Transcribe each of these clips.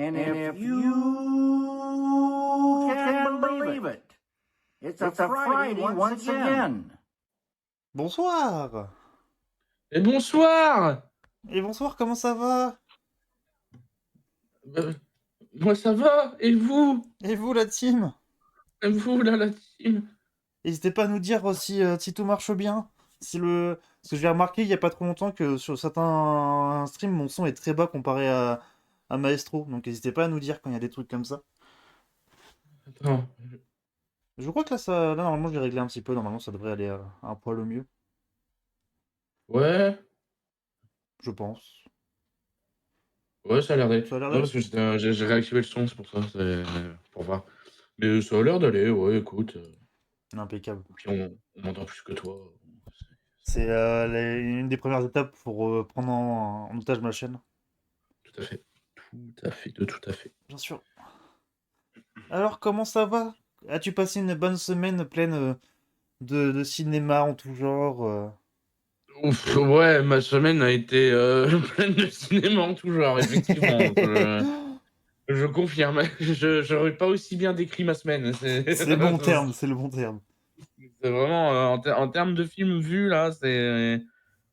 And if you can believe it, it's a Friday once again. Bonsoir. Et bonsoir. Et bonsoir, comment ça va? Moi ça va, et vous? Et vous, la team? Et vous là, la team? N'hésitez pas à nous dire si tout marche bien. Parce que j'ai remarqué il y a pas trop longtemps que sur certains streams, mon son est très bas comparé à Maestro. Donc n'hésitez pas à nous dire quand il y a des trucs comme ça. Attends. Je crois que là, normalement, j'ai réglé un petit peu. Normalement, ça devrait aller un poil au mieux. Ouais. Je pense. Ouais, ça a l'air d'aller. Ça a l'air Non, d'aller. parce que j'ai réactivé le son, c'est pour ça, c'est pour voir. Mais ça a l'air d'aller, ouais, écoute. Impeccable. Puis on m'entend plus que toi. C'est une des premières étapes pour prendre en otage ma chaîne. Tout à fait. Tout à fait, tout à fait. Bien sûr. Alors, comment ça va? As-tu passé une bonne semaine pleine de cinéma en tout genre? Ouf, ouais, ma semaine a été pleine de cinéma en tout genre, effectivement. Je confirme. J'aurais pas aussi bien décrit ma semaine. C'est le bon terme, c'est le bon terme. C'est vraiment, en termes de films vus, là, c'est...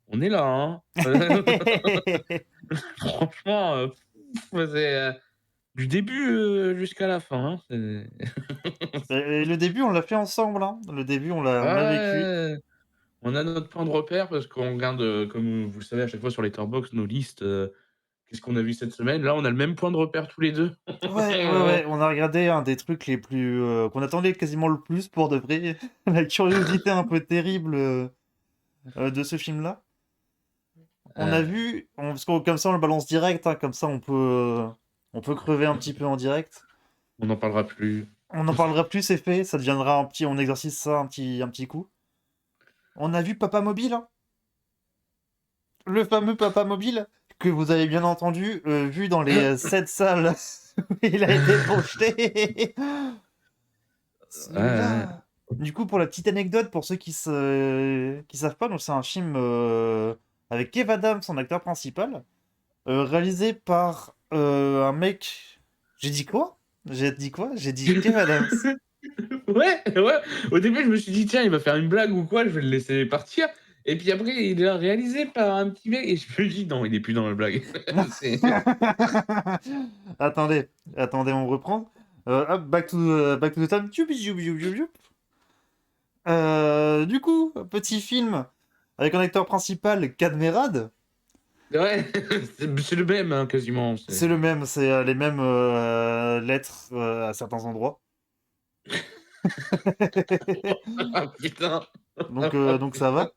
On est là, hein. Franchement, c'est du début jusqu'à la fin. Hein, Le début, on l'a fait ensemble, hein. Le début, on l'a vécu. ouais, on a notre point de repère parce qu'on regarde, comme vous le savez, à chaque fois sur Letterboxd, nos listes, qu'est-ce qu'on a vu cette semaine. Là, on a le même point de repère tous les deux. Ouais, on a regardé un des trucs les plus... qu'on attendait quasiment le plus pour de vrai. La curiosité un peu terrible de ce film-là. On a vu... Parce que comme ça, on le balance direct, hein, comme ça, on peut crever un petit peu en direct. On n'en parlera plus. On n'en parlera plus, c'est fait. Ça deviendra un petit... On exercice ça un petit coup. On a vu Papa Mobile, hein. Le fameux Papa Mobile que vous avez bien entendu, vu dans les 7 salles où il a été projeté. Celui-là. Du coup, pour la petite anecdote, pour ceux qui savent pas, donc c'est un film avec Kev Adams, son acteur principal, réalisé par un mec. J'ai dit quoi? J'ai dit quoi? J'ai dit Kev Adams. Ouais. Au début, je me suis dit, tiens, il va faire une blague ou quoi, je vais le laisser partir. Et puis après, il est réalisé par un petit mec. Et je me dis, non, il est plus dans la blague. Attendez, on reprend. Hop, back to the time. Du coup, petit film avec un acteur principal, Cadmerade. Ouais, c'est le même, hein, quasiment. C'est le même, c'est les mêmes lettres à certains endroits. Ah, putain. Donc ça va.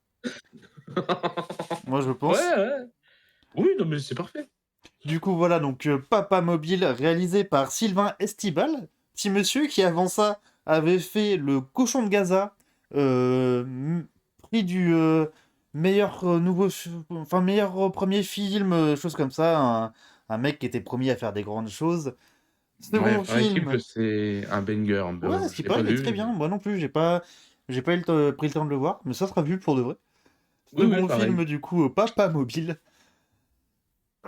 Moi je pense. Ouais. Oui, non, mais c'est parfait. Du coup voilà, donc Papa Mobile, réalisé par Sylvain Estibal, petit monsieur qui avant ça avait fait Le Cochon de Gaza, prix du meilleur meilleur premier film, chose comme ça, un mec qui était promis à faire des grandes choses. Ouais, Second paraît-il que film. c'est un banger. Ouais, ce Je qui l'ai paraît, pas il est vu. très bien. Moi non plus, j'ai pas pris le temps de le voir, mais ça sera vu pour de vrai. Oui, Second pareil. film, du coup, Papa Mobile.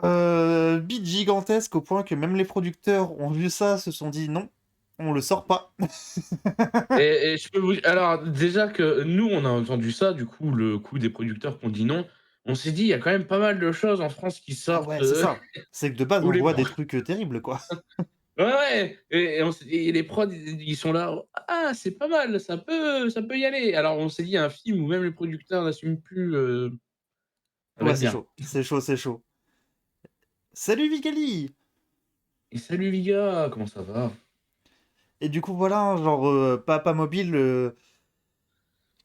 Bite gigantesque au point que même les producteurs ont vu ça, se sont dit non, on le sort pas. Et je peux vous... Alors, déjà que nous, on a entendu ça, du coup, le coup des producteurs qu'on dit non, on s'est dit, il y a quand même pas mal de choses en France qui Ah sortent. ouais, c'est ça. C'est que de base, Où on les voit prods... des trucs terribles, quoi. Ouais. Et on s'est dit, et les prods, ils sont là. Ah, c'est pas mal, ça peut y aller. Alors, on s'est dit, un film où même les producteurs n'assument plus, ça va Ouais, être c'est bien. chaud. C'est chaud, c'est chaud. Salut Vigali! Et salut, les gars, comment ça va? Et du coup, voilà, genre, Papa Mobile.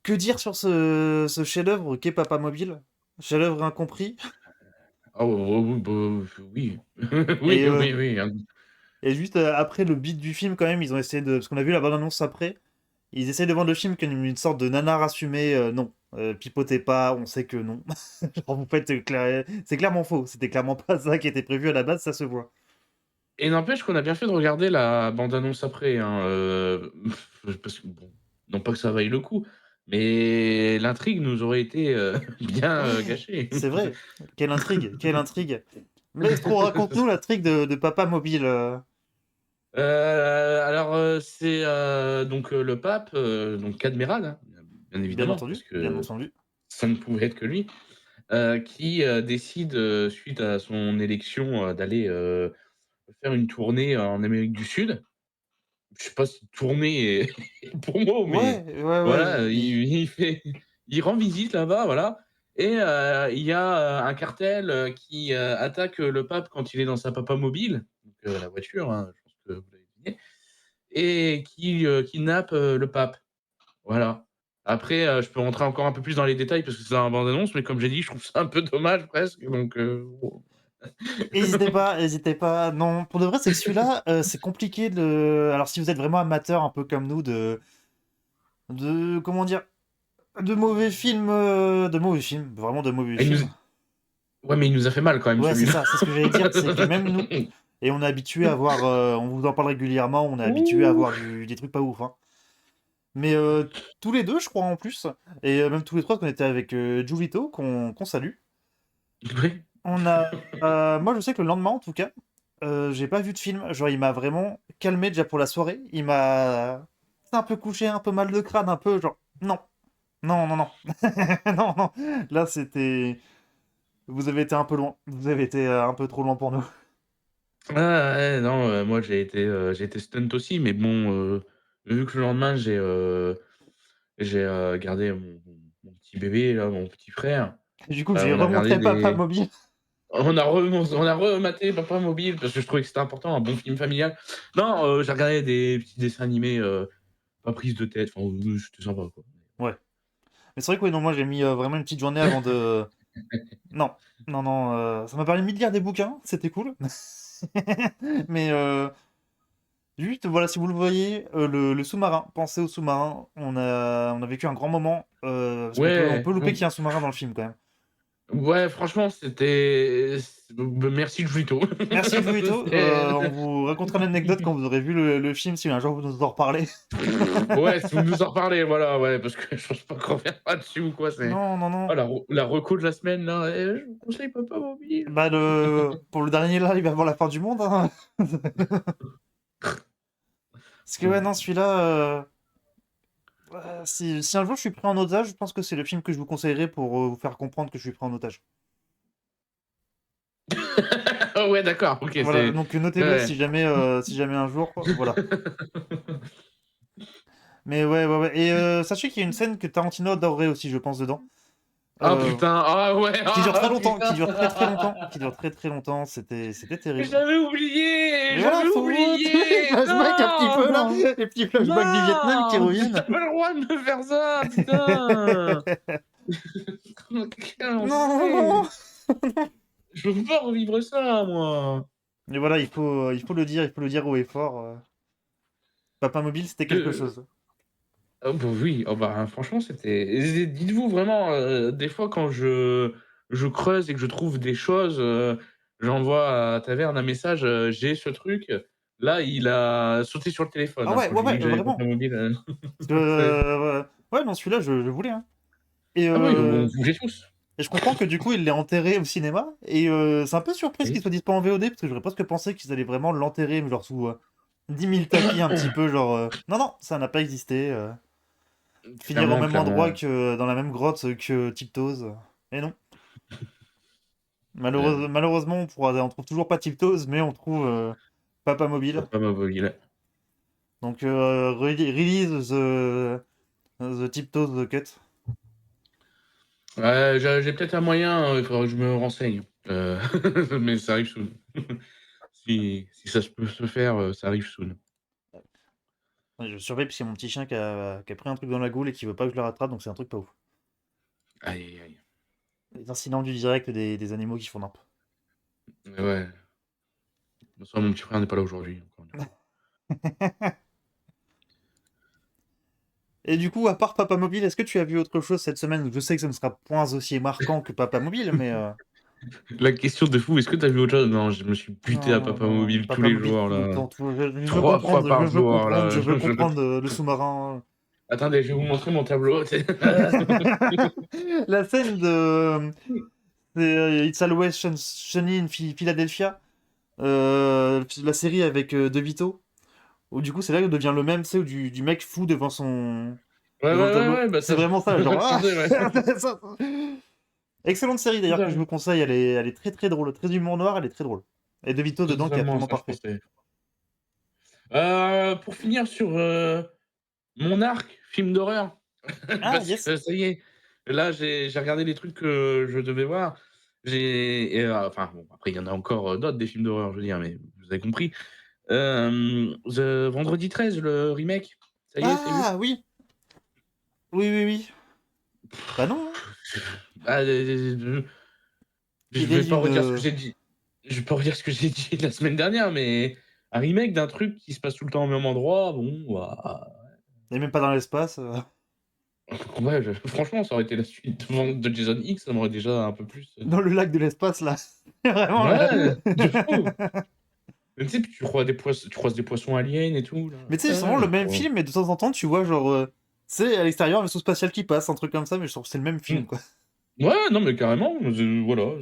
Que dire sur ce chef-d'œuvre qu'est Papa Mobile? Chef-d'œuvre incompris. Ah, oui, oui. Et, Oui. Hein. et juste après le beat du film, quand même, ils ont essayé de. Parce qu'on a vu la bande-annonce après. Ils essayent de vendre le film comme une sorte de nanar assumé. Non, pipotez pas, on sait que non. Genre, vous faites c'est clairement faux. C'était clairement pas ça qui était prévu à la base, ça se voit. Et n'empêche qu'on a bien fait de regarder la bande-annonce après, hein, parce que bon, non pas que ça vaille le coup, mais l'intrigue nous aurait été bien Ouais, gâchée. c'est vrai. Quelle intrigue, quelle intrigue. Maestro, raconte-nous la trick de Papa Mobile. Alors, c'est donc le pape, donc Cadméral, hein, bien Bien évidemment, entendu, parce bien que entendu. ça ne pouvait être que lui, qui décide, suite à son élection, d'aller faire une tournée en Amérique du Sud. Je sais pas si tournée est est pour mot, mais Ouais, ouais, ouais. voilà, il rend visite là-bas, voilà. Et il y a un cartel qui attaque le pape quand il est dans sa Papa Mobile, donc la voiture, hein, je pense que vous l'avez deviné, et qui kidnappe le pape. Voilà. Après, je peux rentrer encore un peu plus dans les détails parce que c'est dans la bande annonce, mais comme j'ai dit, je trouve ça un peu dommage presque, donc bon. Hésitez pas, hésitez pas. Non, pour de vrai, c'est que celui-là, c'est compliqué de. Alors, si vous êtes vraiment amateur, un peu comme nous, comment dire, de mauvais films, vraiment de mauvais Il nous films. Ouais, mais il nous a fait mal quand même Ouais, c'est celui-là. ça, c'est ce que j'allais dire, c'est que même nous, et on est habitué à voir, on vous en parle régulièrement, on est habitué à Ouh! voir des trucs pas ouf, hein. Mais tous les deux, je crois en plus, et même tous les trois qu'on était avec Giulito, qu'on salue. Ouais. Moi, je sais que le lendemain, en tout cas, j'ai pas vu de film. Genre, il m'a vraiment calmé déjà pour la soirée. Il m'a c'est un peu couché, un peu mal de crâne, un peu genre non, non, non, non, non, non. Là, c'était. Vous avez été un peu loin. Vous avez été un peu trop loin pour nous. Ah ouais, non, moi j'ai été stunt aussi, mais bon, vu que le lendemain j'ai gardé mon petit bébé là, mon petit frère, Du coup, j'ai on a regardé remontré Papa des Mobile. on a rematé Papa Mobile parce que je trouvais que c'était important, un bon film familial. Non, j'ai regardé des petits dessins animés, pas prise de tête, enfin, c'était sympa quoi. Ouais. Mais c'est vrai que oui, non, moi j'ai mis vraiment une petite journée avant de. Non, non, non. Ça m'a permis de lire des bouquins, c'était cool. Mais juste, voilà, si vous le voyez, le sous-marin, pensez au sous-marin. On a vécu un grand moment. Parce on Ouais, peut louper bon, qu'il y a un sous-marin dans le film quand même. ouais, franchement, c'était merci Juito. Merci Fouito. C'était On vous racontera l'anecdote quand vous aurez vu le film, si un jour vous nous en reparlez. Ouais, si vous nous en reparlez, voilà, ouais, parce que je pense pas qu'on reviendra dessus ou quoi, c'est Non, non, non. oh la reco de la semaine là, je vous conseille Papa Mobile. Bah, pour le dernier là, il va avoir la fin du monde, hein. Parce que ouais, non, celui-là. Si un jour je suis pris en otage, je pense que c'est le film que je vous conseillerais pour vous faire comprendre que je suis pris en otage. Ouais, d'accord, OK, Voilà, c'est donc notez-le ouais. si jamais un jour, voilà. Mais ouais, ouais, ouais. Et sachez qu'il y a une scène que Tarantino adorerait aussi, je pense, dedans. Ah Euh, putain, ah ouais, qui dure très ah longtemps, qui putain! dure très très longtemps, qui dure très très longtemps. C'était terrible. J'avais oublié! Mais voilà, J'avais faut tous les oublié! flashbacks un petit peu là, Non! les petits flashbacks du Vietnam qui Non! J'ai reviennent. pas le droit de me faire ça, putain! Quel enfer! Non! Je veux pas revivre ça, moi! Mais voilà, il faut le dire haut et fort. Papa Mobile, c'était quelque Je chose. Oh bah oui, oh bah, franchement, c'était dites-vous vraiment, des fois quand je creuse et que je trouve des choses, j'envoie à Taverne un message, «J'ai ce truc». Là, il a sauté sur le téléphone, Ah hein, ouais, quand je ouais, lui ai dit ouais, que j'avais pas vraiment. de mobile, Parce que, c'est ouais, non, celui-là, je voulais, hein. Et, ah oui, on bougeait tous. je comprends que du coup, il l'ait enterré au cinéma. Et c'est un peu surprise qu'il Oui. soit dispo en VOD, parce que j'aurais presque pensé qu'ils allaient vraiment l'enterrer, mais genre sous 10 000 tapis, un petit peu, genre. Non, non, ça n'a pas existé. Finir au Clairement, même endroit clairement. que dans la même grotte que Tiptoes. Et non. Heu, Malheureusement, on trouve toujours pas Tiptoes, mais on trouve Papa Mobile. Papa mobile. Donc, release the Tiptoes cut. Ouais, j'ai peut-être un moyen, il faudra que je me renseigne, mais ça arrive soon. Si ça peut se faire, ça arrive soon. Ouais, je surveille parce qu'il y a mon petit chien qui a pris un truc dans la goule et qui veut pas que je le rattrape, donc c'est un truc pas ouf. Aïe, aïe, aïe. Les incidents du direct des animaux qui font nimp. Ouais. Bonsoir, mon petit frère n'est pas là aujourd'hui, encore une fois. Et du coup, à part Papa Mobile, est-ce que tu as vu autre chose cette semaine? Je sais que ce ne sera point aussi marquant que Papa Mobile, mais La question de fou, est-ce que tu as vu autre chose? Non, je me suis buté à non, Papa non, Mobile tous Papa les Mobile jours tout le là. temps. Je veux 3 fois comprendre, je par veux jour comprendre, là, je veux comprendre le sous-marin. Attendez, je vais vous montrer mon tableau. La scène de C'est It's Always Sunny in Philadelphia, la série avec De Vito, où du coup c'est là où il devient le même, c'est du mec fou Ouais, ouais, devant le ouais, tableau. ouais, bah C'est ça, vraiment ça, genre je ah pensais, ouais. ça- Excellente série d'ailleurs que je vous conseille, elle est très très drôle, très humour noir, elle est très drôle. Et De Vito dedans qui est Totalement, absolument ça, je parfait. pensais. Pour finir sur mon arc, film d'horreur, Ah parce yes. que ça y est, là, j'ai regardé les trucs que je devais voir. Enfin, bon, après, il y en a encore d'autres, des films d'horreur, je veux dire, mais vous avez compris. Vendredi 13, le remake, ça y est, c'est vu? Ah oui, oui oui oui. Bah non, hein. Ah, je Il est vais pas redire ce que d'une. j'ai dit. Je vais pas redire ce que j'ai dit la semaine dernière, mais un remake d'un truc qui se passe tout le temps au même endroit, bon, bah, Il est même pas dans l'espace. ouais, franchement, ça aurait été la suite de Jason X, ça m'aurait déjà un peu plus. Dans le lac de l'espace là. Vraiment là. Ouais, de fou! Mais tu sais, puis tu croises des poissons aliens et tout, là. Mais tu sais, c'est vraiment le Ouais, même bon. film, mais de temps en temps, tu vois, genre, tu sais, à l'extérieur, un vaisseau spatial qui passe, un truc comme ça, mais je trouve que c'est le même Mmh. film, quoi. Ouais, non, mais carrément, voilà,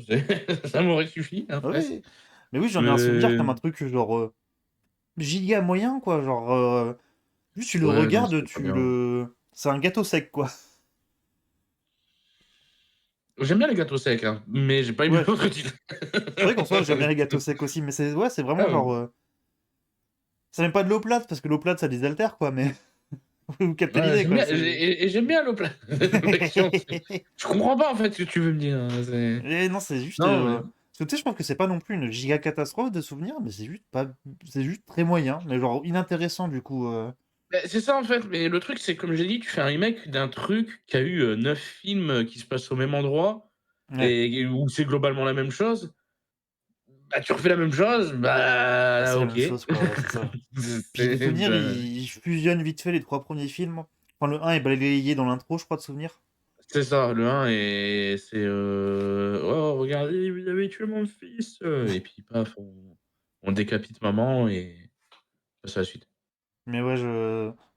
ça m'aurait suffi, hein, Ah presque. oui. Mais oui, j'en ai un souvenir Mais comme un truc, genre, giga moyen, quoi. Genre, juste tu le ouais, non, regardes, c'était pas bien. C'est un gâteau sec, quoi. J'aime bien les gâteaux secs, hein, mais j'ai pas aimé Ouais, l'autre titre. c'est vrai qu'en soi, j'aime bien les gâteaux secs aussi, mais c'est ouais, c'est vraiment Ah, genre. Ça n'est pas de l'eau plate, parce que l'eau plate, ça désaltère, quoi, mais. Vous captez ouais, l'idée, j'aime quoi. bien, C'est. et j'aime bien l'eau plate. Je comprends pas en fait ce que tu veux me dire, hein, Et non, c'est juste. non, mais Parce que tu sais, je pense que c'est pas non plus une giga catastrophe de souvenirs, mais c'est juste pas. C'est juste très moyen, mais genre inintéressant du coup. c'est ça en fait, mais le truc c'est comme j'ai dit, tu fais un remake d'un truc qui a eu, 9 films, qui se passent au même endroit Ouais. et où c'est globalement la même chose. Bah, tu refais la même chose, Bah, bah, c'est la OK. même chose, quoi, ouais, c'est ça. Puis de C'est souvenir, bah, il fusionne vite fait les trois premiers films. Enfin, le un est balayé dans l'intro, je crois, de souvenir. c'est ça, le un et c'est, «Oh regardez, il avait tué mon fils», et puis paf, on décapite maman et passe à la suite. Mais ouais,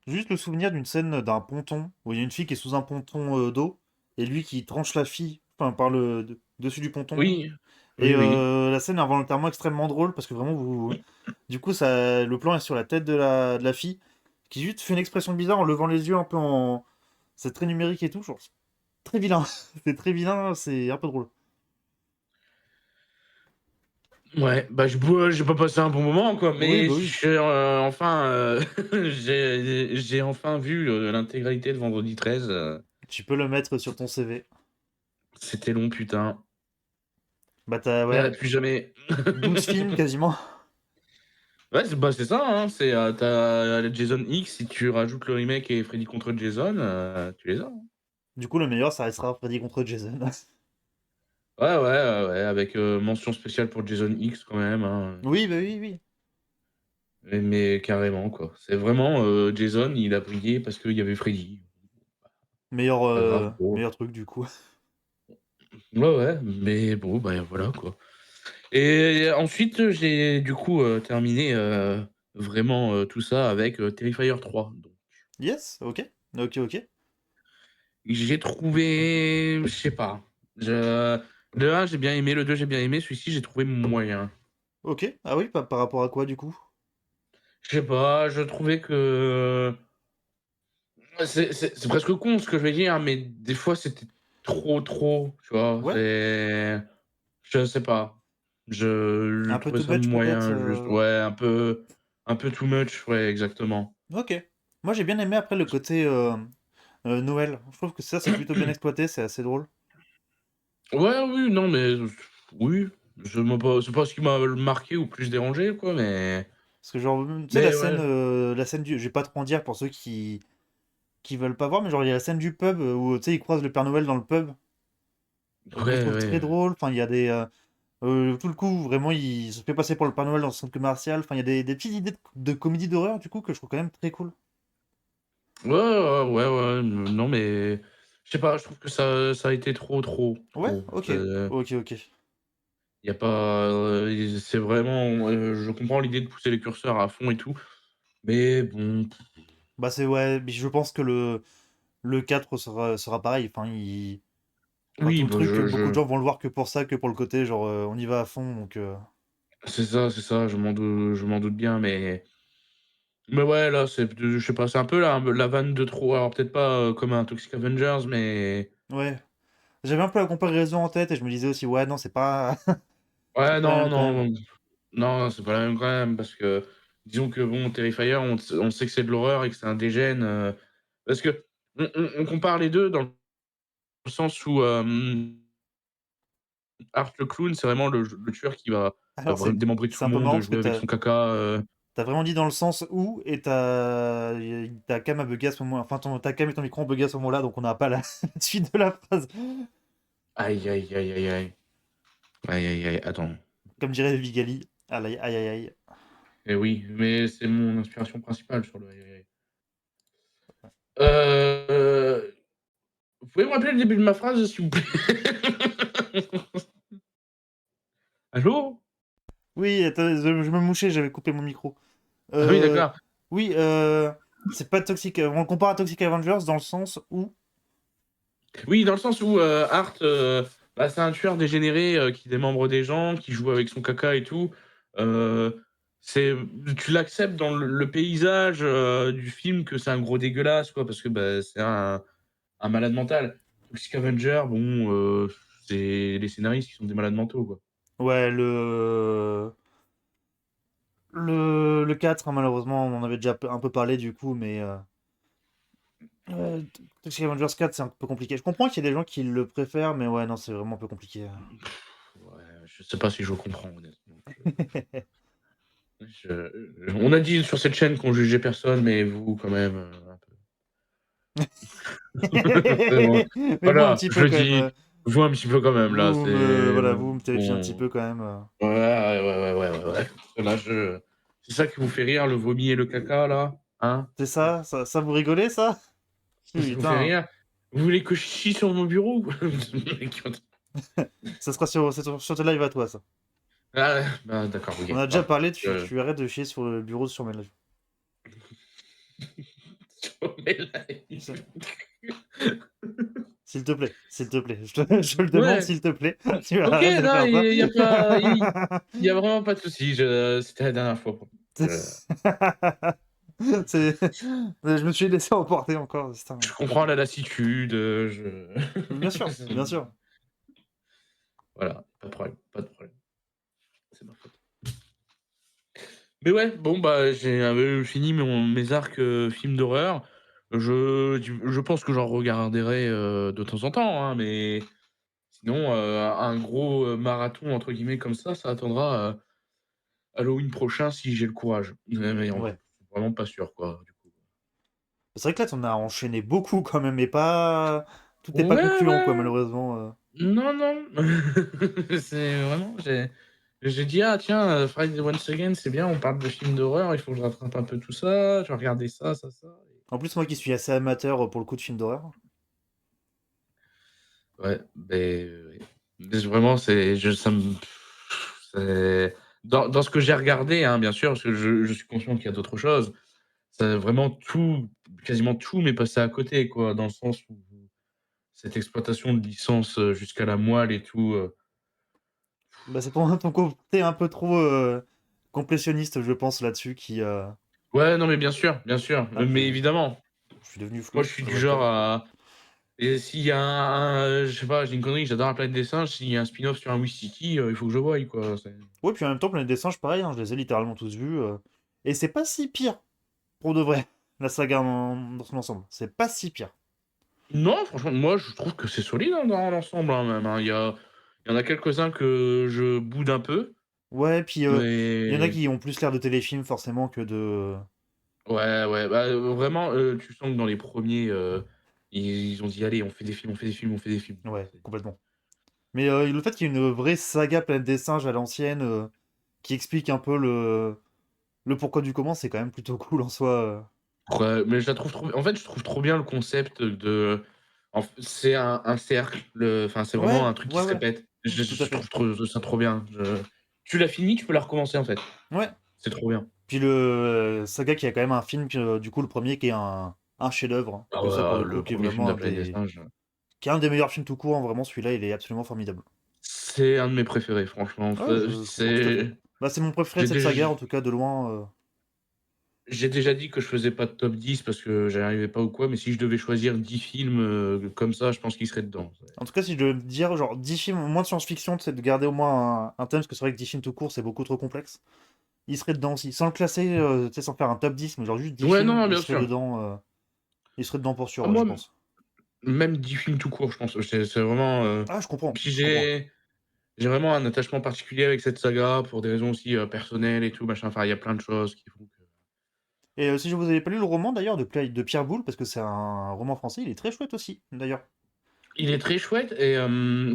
juste le souvenir d'une scène d'un ponton, où il y a une fille qui est sous un ponton d'eau, et lui qui tranche la fille, enfin, par dessus du ponton. Oui, Et oui, oui. la scène est involontairement extrêmement drôle, parce que vraiment, du coup, le plan est sur la tête de la fille, qui juste fait une expression bizarre en levant les yeux un peu en. C'est très numérique et tout, genre, c'est très vilain. C'est très vilain, c'est un peu drôle. Ouais, bah, j'ai pas passé un bon moment, quoi, Oui, mais bah oui. enfin, j'ai enfin vu, l'intégralité de Vendredi 13, Tu peux le mettre sur ton CV. c'était long, putain. Bah t'as, ouais, Plus jamais. 12 films quasiment. Ouais, c'est ça, hein, tu Jason X, si tu rajoutes le remake et Freddy contre Jason, tu les as, hein. Du coup, le meilleur, ça restera Freddy contre Jason. Ouais, ouais, ouais, ouais, avec, mention spéciale pour Jason X quand même, hein, Oui, bah oui, oui. mais carrément, quoi. C'est vraiment, Jason, il a brillé parce qu'il y avait Freddy. Meilleur, Pas grave, bon. meilleur truc, du coup. Ouais, ouais, mais bon, bah, voilà, quoi. Et ensuite, j'ai du coup, terminé, vraiment, tout ça avec, Terrifier 3. Donc Yes, ok. Ok, ok. j'ai trouvé, je sais pas, je le 1 j'ai bien aimé, le 2 j'ai bien aimé, celui-ci j'ai trouvé moyen. Ok. Ah oui, par rapport à quoi, du coup? Je sais pas, je trouvais que c'est presque con ce que je vais dire, mais des fois c'était trop, tu vois? Ouais. Je sais pas. J'ai Un peu trouvé too ça much, peut-être. moyen juste. Ouais, un peu too much, ouais, exactement. Ok. Moi, j'ai bien aimé après le côté Noël. Je trouve que ça, c'est plutôt bien exploité, c'est assez drôle. Ouais, oui, non, mais oui, c'est pas ce qui m'a marqué ou plus dérangé, quoi, Parce que, genre, tu sais, mais ouais. la scène du. Je vais pas trop en dire pour ceux qui veulent pas voir, mais genre, il y a la scène du pub où, tu sais, ils croisent le Père Noël dans le pub, que je Ouais, trouve très ouais. drôle. Enfin, il y a des. Tout le coup, vraiment, il se fait passer pour le Père Noël dans le centre commercial. Enfin, il y a des petites idées de comédie d'horreur, du coup, que je trouve quand même très cool. Ouais, ouais, ouais, ouais, non, mais je sais pas, je trouve que ça a été Ouais, trop. ok. Ok, ok. Y a pas, c'est vraiment, je comprends l'idée de pousser les curseurs à fond et tout, mais bon, Bah, c'est ouais, mais je pense que le 4 sera pareil. Enfin, Enfin, tout Oui, le bah, truc, beaucoup de gens vont le voir que pour ça, que pour le côté genre, on y va à fond donc c'est ça, je m'en doute bien, mais ouais, là, je sais pas, c'est un peu la vanne de trop. Alors peut-être pas comme un Toxic Avengers, mais ouais. J'avais un peu la comparaison en tête et je me disais aussi: «Ouais, non, c'est pas c'est ouais, pas la non, même quand non, même». non, non, c'est pas la même quand même, parce que disons que bon, Terrifier, on sait que c'est de l'horreur et que c'est un dégène, parce que on compare les 2 dans le sens où, Art le clown, c'est vraiment le tueur qui va Alors démembrer tout c'est le un peu monde, marrant parce que jouer avec son caca, tu as vraiment dit dans le sens où et ta cam a bugué à ce moment enfin ta cam et ton micro ont bugué à ce moment-là, donc on n'a pas la la suite de la phrase. aïe, aïe, aïe, aïe, aïe. Aïe, aïe, aïe, attends. Comme dirait Vigali. Aïe, aïe, aïe, aïe. Eh oui, mais c'est mon inspiration principale sur le aïe, aïe, aïe. Heu, vous pouvez me rappeler le début de ma phrase, s'il vous plaît? Allô? Oui, attends, je me mouchais, j'avais coupé mon micro. Ah oui, Euh, d'accord. oui, c'est pas Toxic. On le compare à Toxic Avengers dans le sens où. Oui, dans le sens où, Art, bah, c'est un tueur dégénéré, qui démembre des gens, qui joue avec son caca et tout. Heu, c'est tu l'acceptes dans le paysage, du film que c'est un gros dégueulasse, quoi, parce que, bah, c'est un malade mental. Toxic Avenger, bon, c'est les scénaristes qui sont des malades mentaux, quoi. Ouais, le 4, hein, malheureusement, on en avait déjà un peu parlé du coup, mais. Toxic Avengers 4, c'est un peu compliqué. Je comprends qu'il y a des gens qui le préfèrent, mais ouais, non, c'est vraiment un peu compliqué. Ouais, je sais pas si je comprends, honnêtement. On a dit sur cette chaîne qu'on jugeait personne, mais vous, quand même, un peu. C'est bon. Mais vous, un Voilà, petit je peu le quand même. dis, vous un petit peu quand même, là, Voilà, c'est vous me terrifiez un petit bon. peu quand même. Ouais, ouais. Là, c'est ça qui vous fait rire, le vomi et le caca, là? Hein? C'est ça vous rigolez, ça? Ça vous fait Putain, rire? Vous voulez que je chie sur mon bureau? ça sera sur tes lives à toi, ça. Ah ouais, bah, d'accord, On OK, a déjà pardon. parlé, Je tu arrêtes de chier sur le bureau sur mes lives. sur mes lives. Ça- S'il te plaît, s'il te plaît. Je le demande, Ouais, s'il te plaît. Tu OK, arrêtes de non, faire il y a pas il ça. y a vraiment pas de souci, c'était la dernière fois, Je me suis laissé emporter encore, putain. je comprends la lassitude, Bien sûr, bien sûr. voilà, pas de problème, pas de problème. C'est ma faute. Mais ouais, bon, bah, j'ai, fini mes arcs, films d'horreur. Je pense que j'en regarderai, de temps en temps, hein, mais sinon, un gros, «marathon» entre guillemets comme ça attendra, Halloween prochain si j'ai le courage. Mais en Ouais. vraiment pas sûr, quoi, du coup. C'est vrai que là, on a enchaîné beaucoup quand même, mais pas. Tout n'est pas Ouais, concluant, quoi, ouais. malheureusement. Non, non. C'est vraiment j'ai dit: «Ah tiens, Friday Once Again, c'est bien, on parle de films d'horreur, il faut que je rattrape un peu tout ça». Je vais regarder ça. En plus, moi qui suis assez amateur pour le coup de films d'horreur. Ouais, beh, oui. Vraiment, ça me c'est dans ce que j'ai regardé, hein, bien sûr, parce que je suis conscient qu'il y a d'autres choses. C'est vraiment tout, quasiment tout m'est passé à côté, quoi, dans le sens où cette exploitation de licence, jusqu'à la moelle et tout, Bah, c'est ton côté un peu trop complétionniste, je pense, là-dessus, qui. ouais, non, mais bien sûr, Ah, mais évidemment. je suis devenu Moi, flou, je suis ça du va très genre bien. à et s'il y a je sais pas, j'ai une connerie, j'adore la planète des singes, s'il y a un spin-off sur un Wistiti, il faut que je voie, quoi, c'est Ouais, puis en même temps, Planète des Singes, pareil, hein, je les ai littéralement tous vus. Et c'est pas si pire, pour de vrai, la saga dans son ensemble. C'est pas si pire. non, franchement, moi, je trouve que c'est solide, hein, dans l'ensemble, hein, même, hein. Il y en a quelques-uns que je boude un peu, Ouais, puis il y en a mais qui ont plus l'air de téléfilms, forcément, que de. ouais, bah, vraiment, tu sens que dans les premiers, ils ont dit: «Allez, on fait des films». Ouais, C'est complètement. Mais le fait qu'il y ait une vraie saga Planète des Singes à l'ancienne, qui explique un peu le pourquoi du comment, c'est quand même plutôt cool en soi. ouais, mais je la trouve trop en fait, je trouve trop bien le concept de c'est un cercle, enfin, c'est vraiment Ouais, un truc qui ouais, se ouais, répète. tout à Je fait. trouve ça trop bien. Tu l'as fini, tu peux la recommencer, en fait. Ouais. C'est trop bien. Puis le saga qui a quand même un film, du coup, le premier qui est un chef-d'œuvre, hein. Ah Que ça, pour ouais, le coup, le qui est premier film vraiment de un la planète des des. singes. qui est un des meilleurs films tout court, hein, vraiment celui-là, il est absolument formidable. C'est un de mes préférés, franchement. Ouais, je comprends tout à fait. Bah, c'est mon préféré de J'ai cette saga, en déj tout cas, de loin, j'ai déjà dit que je faisais pas de top 10 parce que j'y arrivais pas ou quoi, mais si je devais choisir 10 films, comme ça, je pense qu'il serait dedans. En tout cas, si je devais me dire, genre, 10 films, moins de science-fiction, c'est de garder au moins un thème, parce que c'est vrai que 10 films tout court, c'est beaucoup trop complexe. Il serait dedans aussi. Sans le classer, tu sais, sans faire un top 10, mais genre juste 10 Ouais, non, films, non, il bien serait sûr. dedans, il serait dedans pour sûr, Ah ouais, je moi, pense. même 10 films tout court, je pense. C'est vraiment, Ah, je comprends, puis je comprends. j'ai vraiment un attachement particulier avec cette saga pour des raisons aussi, personnelles et tout, machin. Enfin, il y a plein de choses qui font que Et si je vous avais pas lu le roman, d'ailleurs, de Pierre Boulle, parce que c'est un roman français, il est très chouette aussi, d'ailleurs. il est très chouette et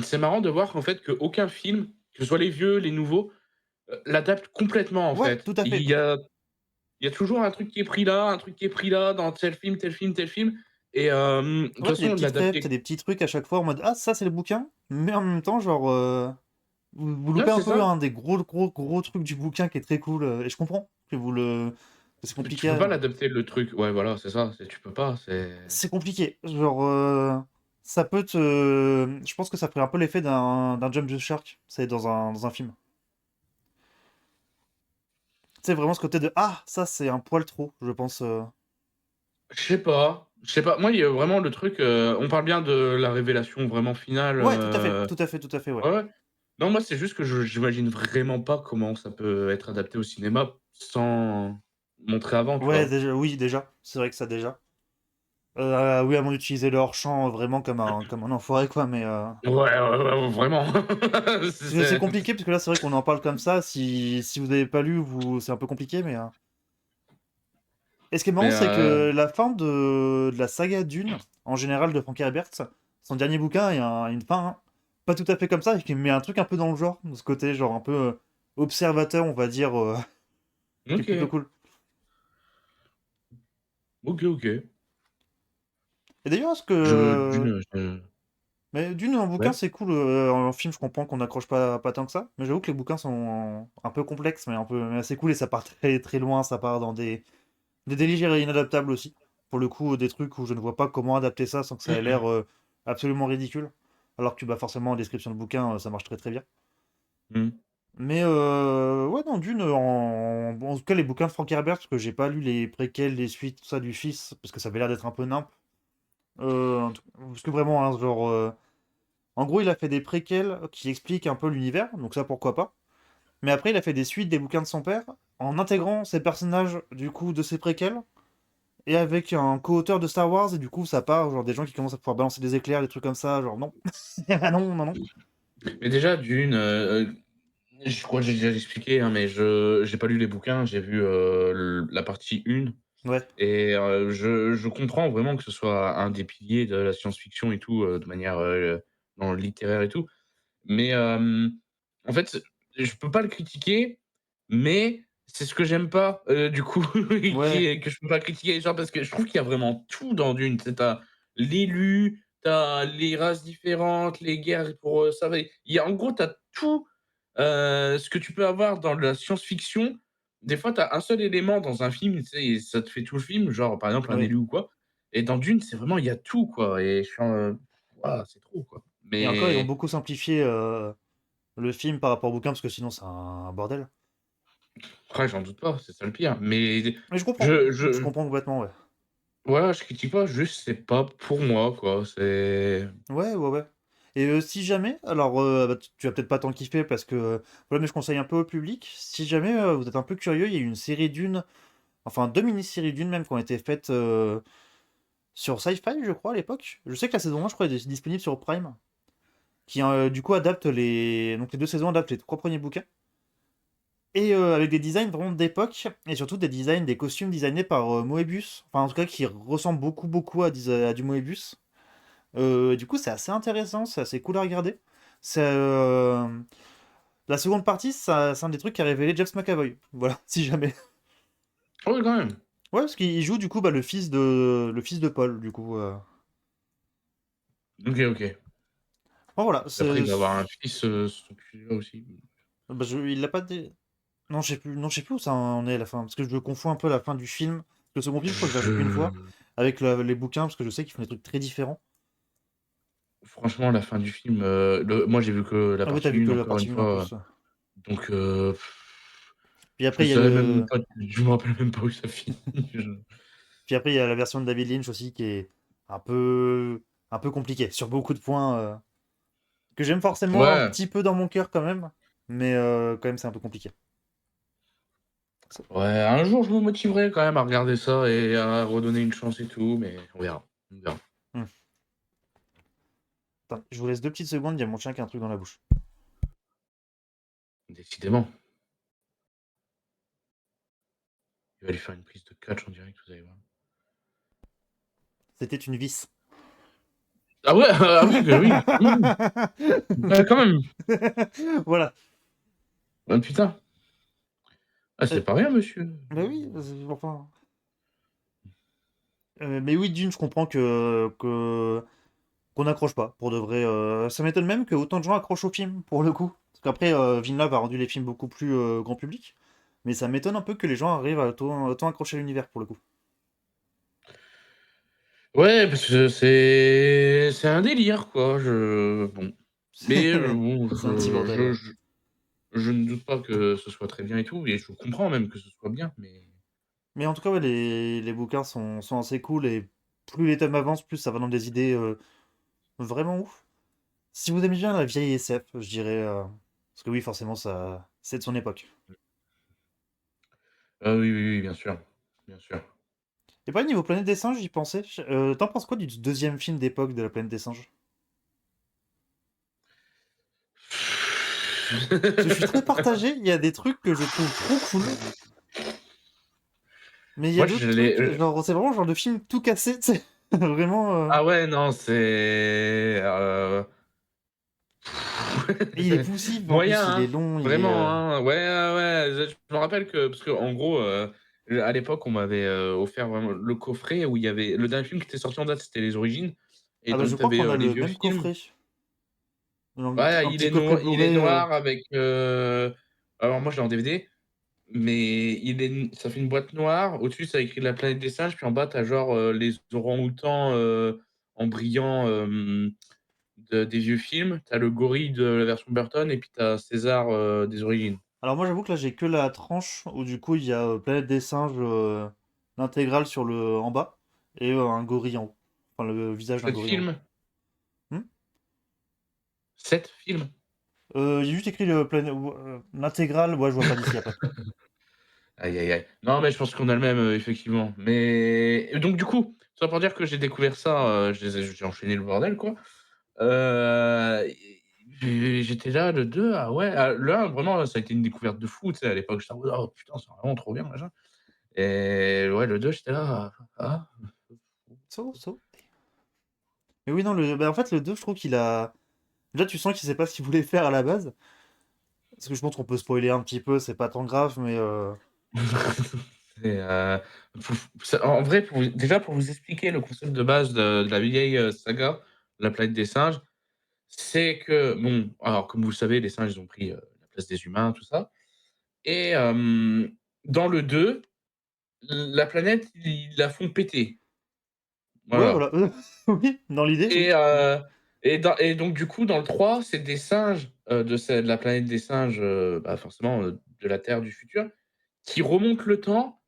c'est marrant de voir qu'en fait, qu'aucun film, que ce soit les vieux, les nouveaux, l'adapte complètement, en Ouais, fait. tout à fait. Il y a toujours un truc qui est pris là, un truc qui est pris là, dans tel film, tel film, tel film et de toute Ouais, t'as des façon, petites rêves, t'as l'adapter des petits trucs à chaque fois en mode ah, ça c'est le bouquin, mais en même temps, genre, vous ouais, loupez un c'est peu ça. un des gros trucs du bouquin qui est très cool, et je comprends que c'est Tu compliqué peux pas à... l'adapter le truc. Ouais, voilà, c'est ça, tu peux pas, c'est C'est compliqué, genre, ça peut te... Je pense que ça ferait un peu l'effet d'un Jump the Shark, c'est dans un film. C'est vraiment ce côté de ah, ça c'est un poil trop, je pense. je sais pas, je sais pas. Moi, il y a vraiment le truc, on parle bien de la révélation vraiment finale, Ouais, tout à fait, tout à fait, tout à fait, ouais. ouais, ouais. Non, moi, c'est juste que j'imagine vraiment pas comment ça peut être adapté au cinéma sans montrer avant, tu Ouais, vois? déjà, oui, déjà, c'est vrai que ça déjà. Oui, à moins d'utiliser le hors-champ vraiment comme un enfoiré, quoi, mais... Ouais, ouais, ouais, ouais, vraiment. C'est C'est compliqué, parce que là, c'est vrai qu'on en parle comme ça, si vous n'avez pas lu, c'est un peu compliqué, mais... Et ce qui est marrant, mais c'est que la fin de la saga Dune, en général, de Frank Herbert, son dernier bouquin, il y a une fin pas tout à fait comme ça, et qui met un truc un peu dans le genre, de ce côté, genre un peu observateur, on va dire, qui est plutôt OK. cool. OK, OK. Et d'ailleurs, est-ce Je que... d'une, je Mais Dune en bouquin, ouais. c'est cool. En film, je comprends qu'on n'accroche pas tant que ça. Mais j'avoue que les bouquins sont un peu complexes, mais assez cool. Et ça part très très loin. Ça part dans des délires inadaptables aussi. Pour le coup, des trucs où je ne vois pas comment adapter ça sans que ça ait l'air absolument ridicule. Alors que bah, forcément, en description de bouquin, ça marche très très bien. Mmh. Mais ouais, non, Dune, en tout cas, les bouquins de Frank Herbert, parce que j'ai pas lu les préquels, les suites, tout ça du fils, parce que ça avait l'air d'être un peu nimp. Parce que vraiment, hein, genre. En gros, il a fait des préquels qui expliquent un peu l'univers, donc ça pourquoi pas. Mais après, il a fait des suites des bouquins de son père, en intégrant ces personnages du coup de ses préquels, et avec un co-auteur de Star Wars, et du coup ça part, genre des gens qui commencent à pouvoir balancer des éclairs, des trucs comme ça, genre non. Ah non, non, non. Mais déjà d'une, je crois que j'ai déjà expliqué, hein, mais je j'ai pas lu les bouquins, j'ai vu, la partie 1 Ouais. et je comprends vraiment que ce soit un des piliers de la science-fiction et tout, de manière, dans le littéraire et tout. Mais en fait, je peux pas le critiquer, mais c'est ce que j'aime pas, du coup, qui Ouais. est que je peux pas critiquer, genre parce que je trouve qu'il y a vraiment tout dans Dune. Tu sais, tu l'élu, tu les races différentes, les guerres pour, ça va il y a en gros, tu as tout, ce que tu peux avoir dans la science-fiction. Des fois, tu as un seul élément dans un film, tu sais, et ça te fait tout le film, genre, par exemple, un Ouais. élu ou quoi et dans Dune, c'est vraiment il y a tout, quoi et je suis en waouh, c'est trop, quoi. Et encore, ils ont Mais beaucoup simplifié le film par rapport au bouquin, parce que sinon c'est un bordel. après, j'en doute pas, c'est ça le pire. Mais Mais je comprends. je Je je comprends complètement, ouais. voilà, je critique pas, juste c'est pas pour moi, quoi. C'est Ouais, ouais, ouais. Et si jamais, alors bah, tu vas peut-être pas t'en kiffer parce que voilà, mais je conseille un peu au public. Si jamais vous êtes un peu curieux, il y a eu une série d'une, enfin deux mini-séries d'une même qui ont été faites sur Sci-Fi, je crois, à l'époque. Je sais que la saison 1, je crois, est disponible sur Prime, qui du coup adapte les. Donc les deux saisons adaptent les trois premiers bouquins. Et avec des designs vraiment d'époque, et surtout des designs, des costumes designés par Moebius, enfin en tout cas qui ressemblent beaucoup à du Moebius. Du coup, c'est assez intéressant, c'est assez cool à regarder. C'est, la seconde partie, c'est un des trucs qui a révélé James McAvoy. Voilà, si jamais. ah oui, quand même. Ouais, parce qu'il joue du coup bah, le fils de Paul, du coup. OK, OK. Bon, voilà, Après, il va avoir un fils, sur celui-là aussi. bah, il l'a pas Non, je sais plus où ça en est à la fin, parce que je confonds un peu la fin du film. Le second film, je crois que je l'ai vu qu'une fois, Je avec les bouquins, parce que je sais qu'ils font des trucs très différents. franchement, la fin du film, moi j'ai vu que la Ah oui, t'as partie vu 1 que la encore une partie 1 en fois, plus. donc Puis je après, il y a savais même le... pas, je me rappelle même pas où ça finit. Je- Puis après, il y a la version de David Lynch aussi qui est un peu, un peu compliquée sur beaucoup de points que j'aime forcément un Ouais, petit peu dans mon cœur quand même, mais quand même c'est un peu compliqué. ouais, un jour je me motiverai quand même à regarder ça et à redonner une chance et tout, mais on verra. On verra. Hmm. Attends, je vous laisse 2 petites secondes, il y a mon chien qui a un truc dans la bouche. Décidément. Il va lui faire une prise de catch en direct, vous allez voir. C'était une vis. Ah ouais, ah oui, bah oui. Ouais, quand même. Voilà. Ah, putain. Ah, Euh, c'est pas rien, monsieur. bah oui, enfin. Mais oui, d'une, je comprends que qu'on n'accroche pas, pour de vrai. Ça m'étonne même que autant de gens accrochent au film, pour le coup. Parce qu'après, Villeneuve a rendu les films beaucoup plus grand public. Mais ça m'étonne un peu que les gens arrivent à autant accrocher à l'univers, pour le coup. Ouais, parce que c'est un délire, quoi. Bon. Mais bon, C'est un petit bordel, ouais. je ne doute pas que ce soit très bien et tout, et je comprends même que ce soit bien, mais Mais en tout cas, ouais, les bouquins sont assez cool et plus les thèmes avancent, plus ça va dans des idées vraiment ouf. Si vous aimez bien la vieille SF, je dirais. Parce que oui, forcément, ça, c'est de son époque. ah oui, oui, oui, bien sûr. Bien sûr. Et pareil, niveau Planète des Singes, j'y pensais. T'en penses quoi du deuxième film d'époque de la Planète des Singes? Parce que je suis très partagé, il y a des trucs que je trouve trop cool, mais il y a Moi, d'autres je l'ai. trucs, genre, c'est vraiment le genre de film tout cassé, tu sais. Vraiment. Ah ouais, non, c'est. Il est poussif, en Moyen, plus, il est hein. long, il est. Vraiment, hein. Ouais, ouais. Je me rappelle que, parce qu'en gros, à l'époque, on m'avait offert vraiment le coffret où il y avait. Le dernier film qui était sorti en date, c'était Les Origines. Et Ah bah, je donc, tu crois avais qu'on a les le vieux même films. coffret. Un Ouais, petit coffret il est Blu-ray. noir avec. Alors, moi, je l'ai en DVD. Mais ça fait une boîte noire. Au-dessus, ça a écrit La planète des singes. Puis en bas, tu as genre les orang-outans en brillant des vieux films. Tu as le gorille de la version Burton. Et puis tu as César des origines. Alors moi j'avoue que là j'ai que la tranche où du coup il y a Planète des singes, l'intégrale sur le en bas et un gorille en haut. Enfin le visage d'un Sept gorille en haut. films. Hmm. 7 films. Il y a juste écrit l'intégrale, ouais je vois pas d'ici après. Aïe, aïe, aïe. Non, mais je pense qu'on a le même, effectivement. Mais et donc, du coup, ça pour dire que j'ai découvert ça, j'ai enchaîné le bordel, quoi. J'étais là, le 2 ah ouais, le 1 vraiment, ça a été une découverte de fou, tu sais, à l'époque, j'étais en mode: «Oh putain, c'est vraiment trop bien, machin» et ouais, le 2 j'étais là: «Ah». So. Mais oui non bah, en fait le 2 je trouve qu'il a. Déjà tu sens qu'il sait pas ce qu'il voulait faire à la base. Parce que je pense qu'on peut spoiler un petit peu, c'est pas tant grave, mais Et en vrai, déjà, pour vous expliquer le concept de base de la vieille, saga, La planète des singes, c'est que bon, alors comme vous le savez, les singes, ils ont pris, la place des humains, tout ça et dans le 2 la planète, ils la font péter. ouais Voilà voilà. Oui, dans l'idée, oui. et et donc du coup, dans le 3 c'est des singes, de la planète des singes, bah, forcément, de la Terre du futur, qui remontent le temps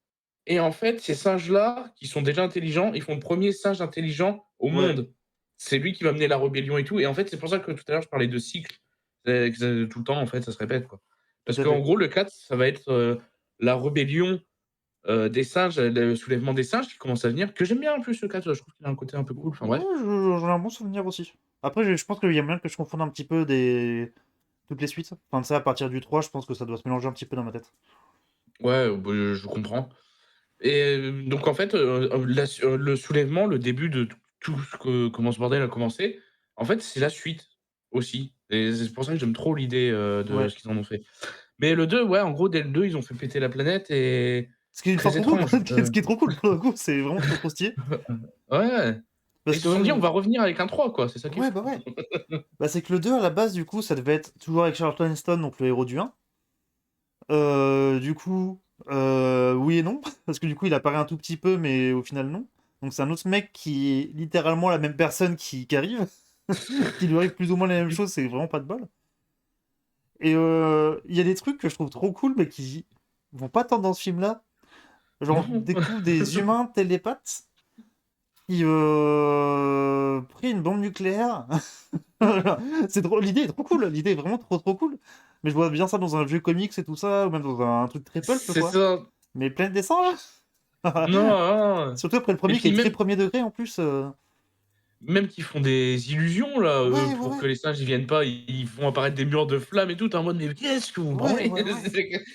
et en fait, ces singes-là, qui sont déjà intelligents, ils font le premier singe intelligent au Ouais. monde. C'est lui qui va mener la rébellion et tout et en fait, c'est pour ça que tout à l'heure, je parlais de cycle, que tout le temps, en fait, ça se répète, quoi. Tout Parce à qu'en fait. gros, le 4 ça va être, la rébellion, des singes, le soulèvement des singes qui commence à venir, que j'aime bien en plus le 4 je trouve qu'il a un côté un peu cool, enfin Ouais, bref. j'en ai un bon souvenir aussi. Après, je pense qu'il y a moyen que je confonde un petit peu toutes les suites. Enfin, ça, à partir du 3 je pense que ça doit se mélanger un petit peu dans ma tête. Ouais, bah, je comprends et donc en fait, le soulèvement, le début de tout ce que comment ce bordel a commencé, en fait, c'est la suite aussi et c'est pour ça que j'aime trop l'idée, de Ouais. ce qu'ils en ont fait. Mais le 2 ouais, en gros, dès le 2 ils ont fait péter la planète et Ce qui est ultra très trop cool, étrange, ce qui est trop cool pour le coup, c'est vraiment trop trop stylé. ouais et Parce ils que se sont dit: «On même. va revenir avec un 3 quoi, c'est ça qui est Ouais, fou». bah ouais. Bah, c'est que le 2 à la base, du coup, ça devait être toujours avec Charlton Heston, donc le héros du 1. Du coup, oui et non, parce que du coup, il apparaît un tout petit peu, mais au final, non. Donc, c'est un autre mec qui est littéralement la même personne qui arrive. qui lui arrive plus ou moins la même chose, c'est vraiment pas de bol. Et il y a des trucs que je trouve trop cool, mais qui vont pas tant dans ce film-là. Genre, on Non. découvre des humains télépathes qui pris une bombe nucléaire. C'est trop... L'idée est trop cool, l'idée est vraiment trop cool. Mais je vois bien ça dans un vieux comics et tout ça, ou même dans un truc très pulp, C'est quoi. ça. Mais plein de dessins, là. Non, non. Surtout après le Et premier qui puis est très même, premier degré en plus. même qu'ils font des illusions là Ouais, pour ouais, que les singes ils viennent pas, ils font apparaître des murs de flammes et tout. T'es en mode mais qu'est-ce que vous ouais, branlez? ouais, ouais.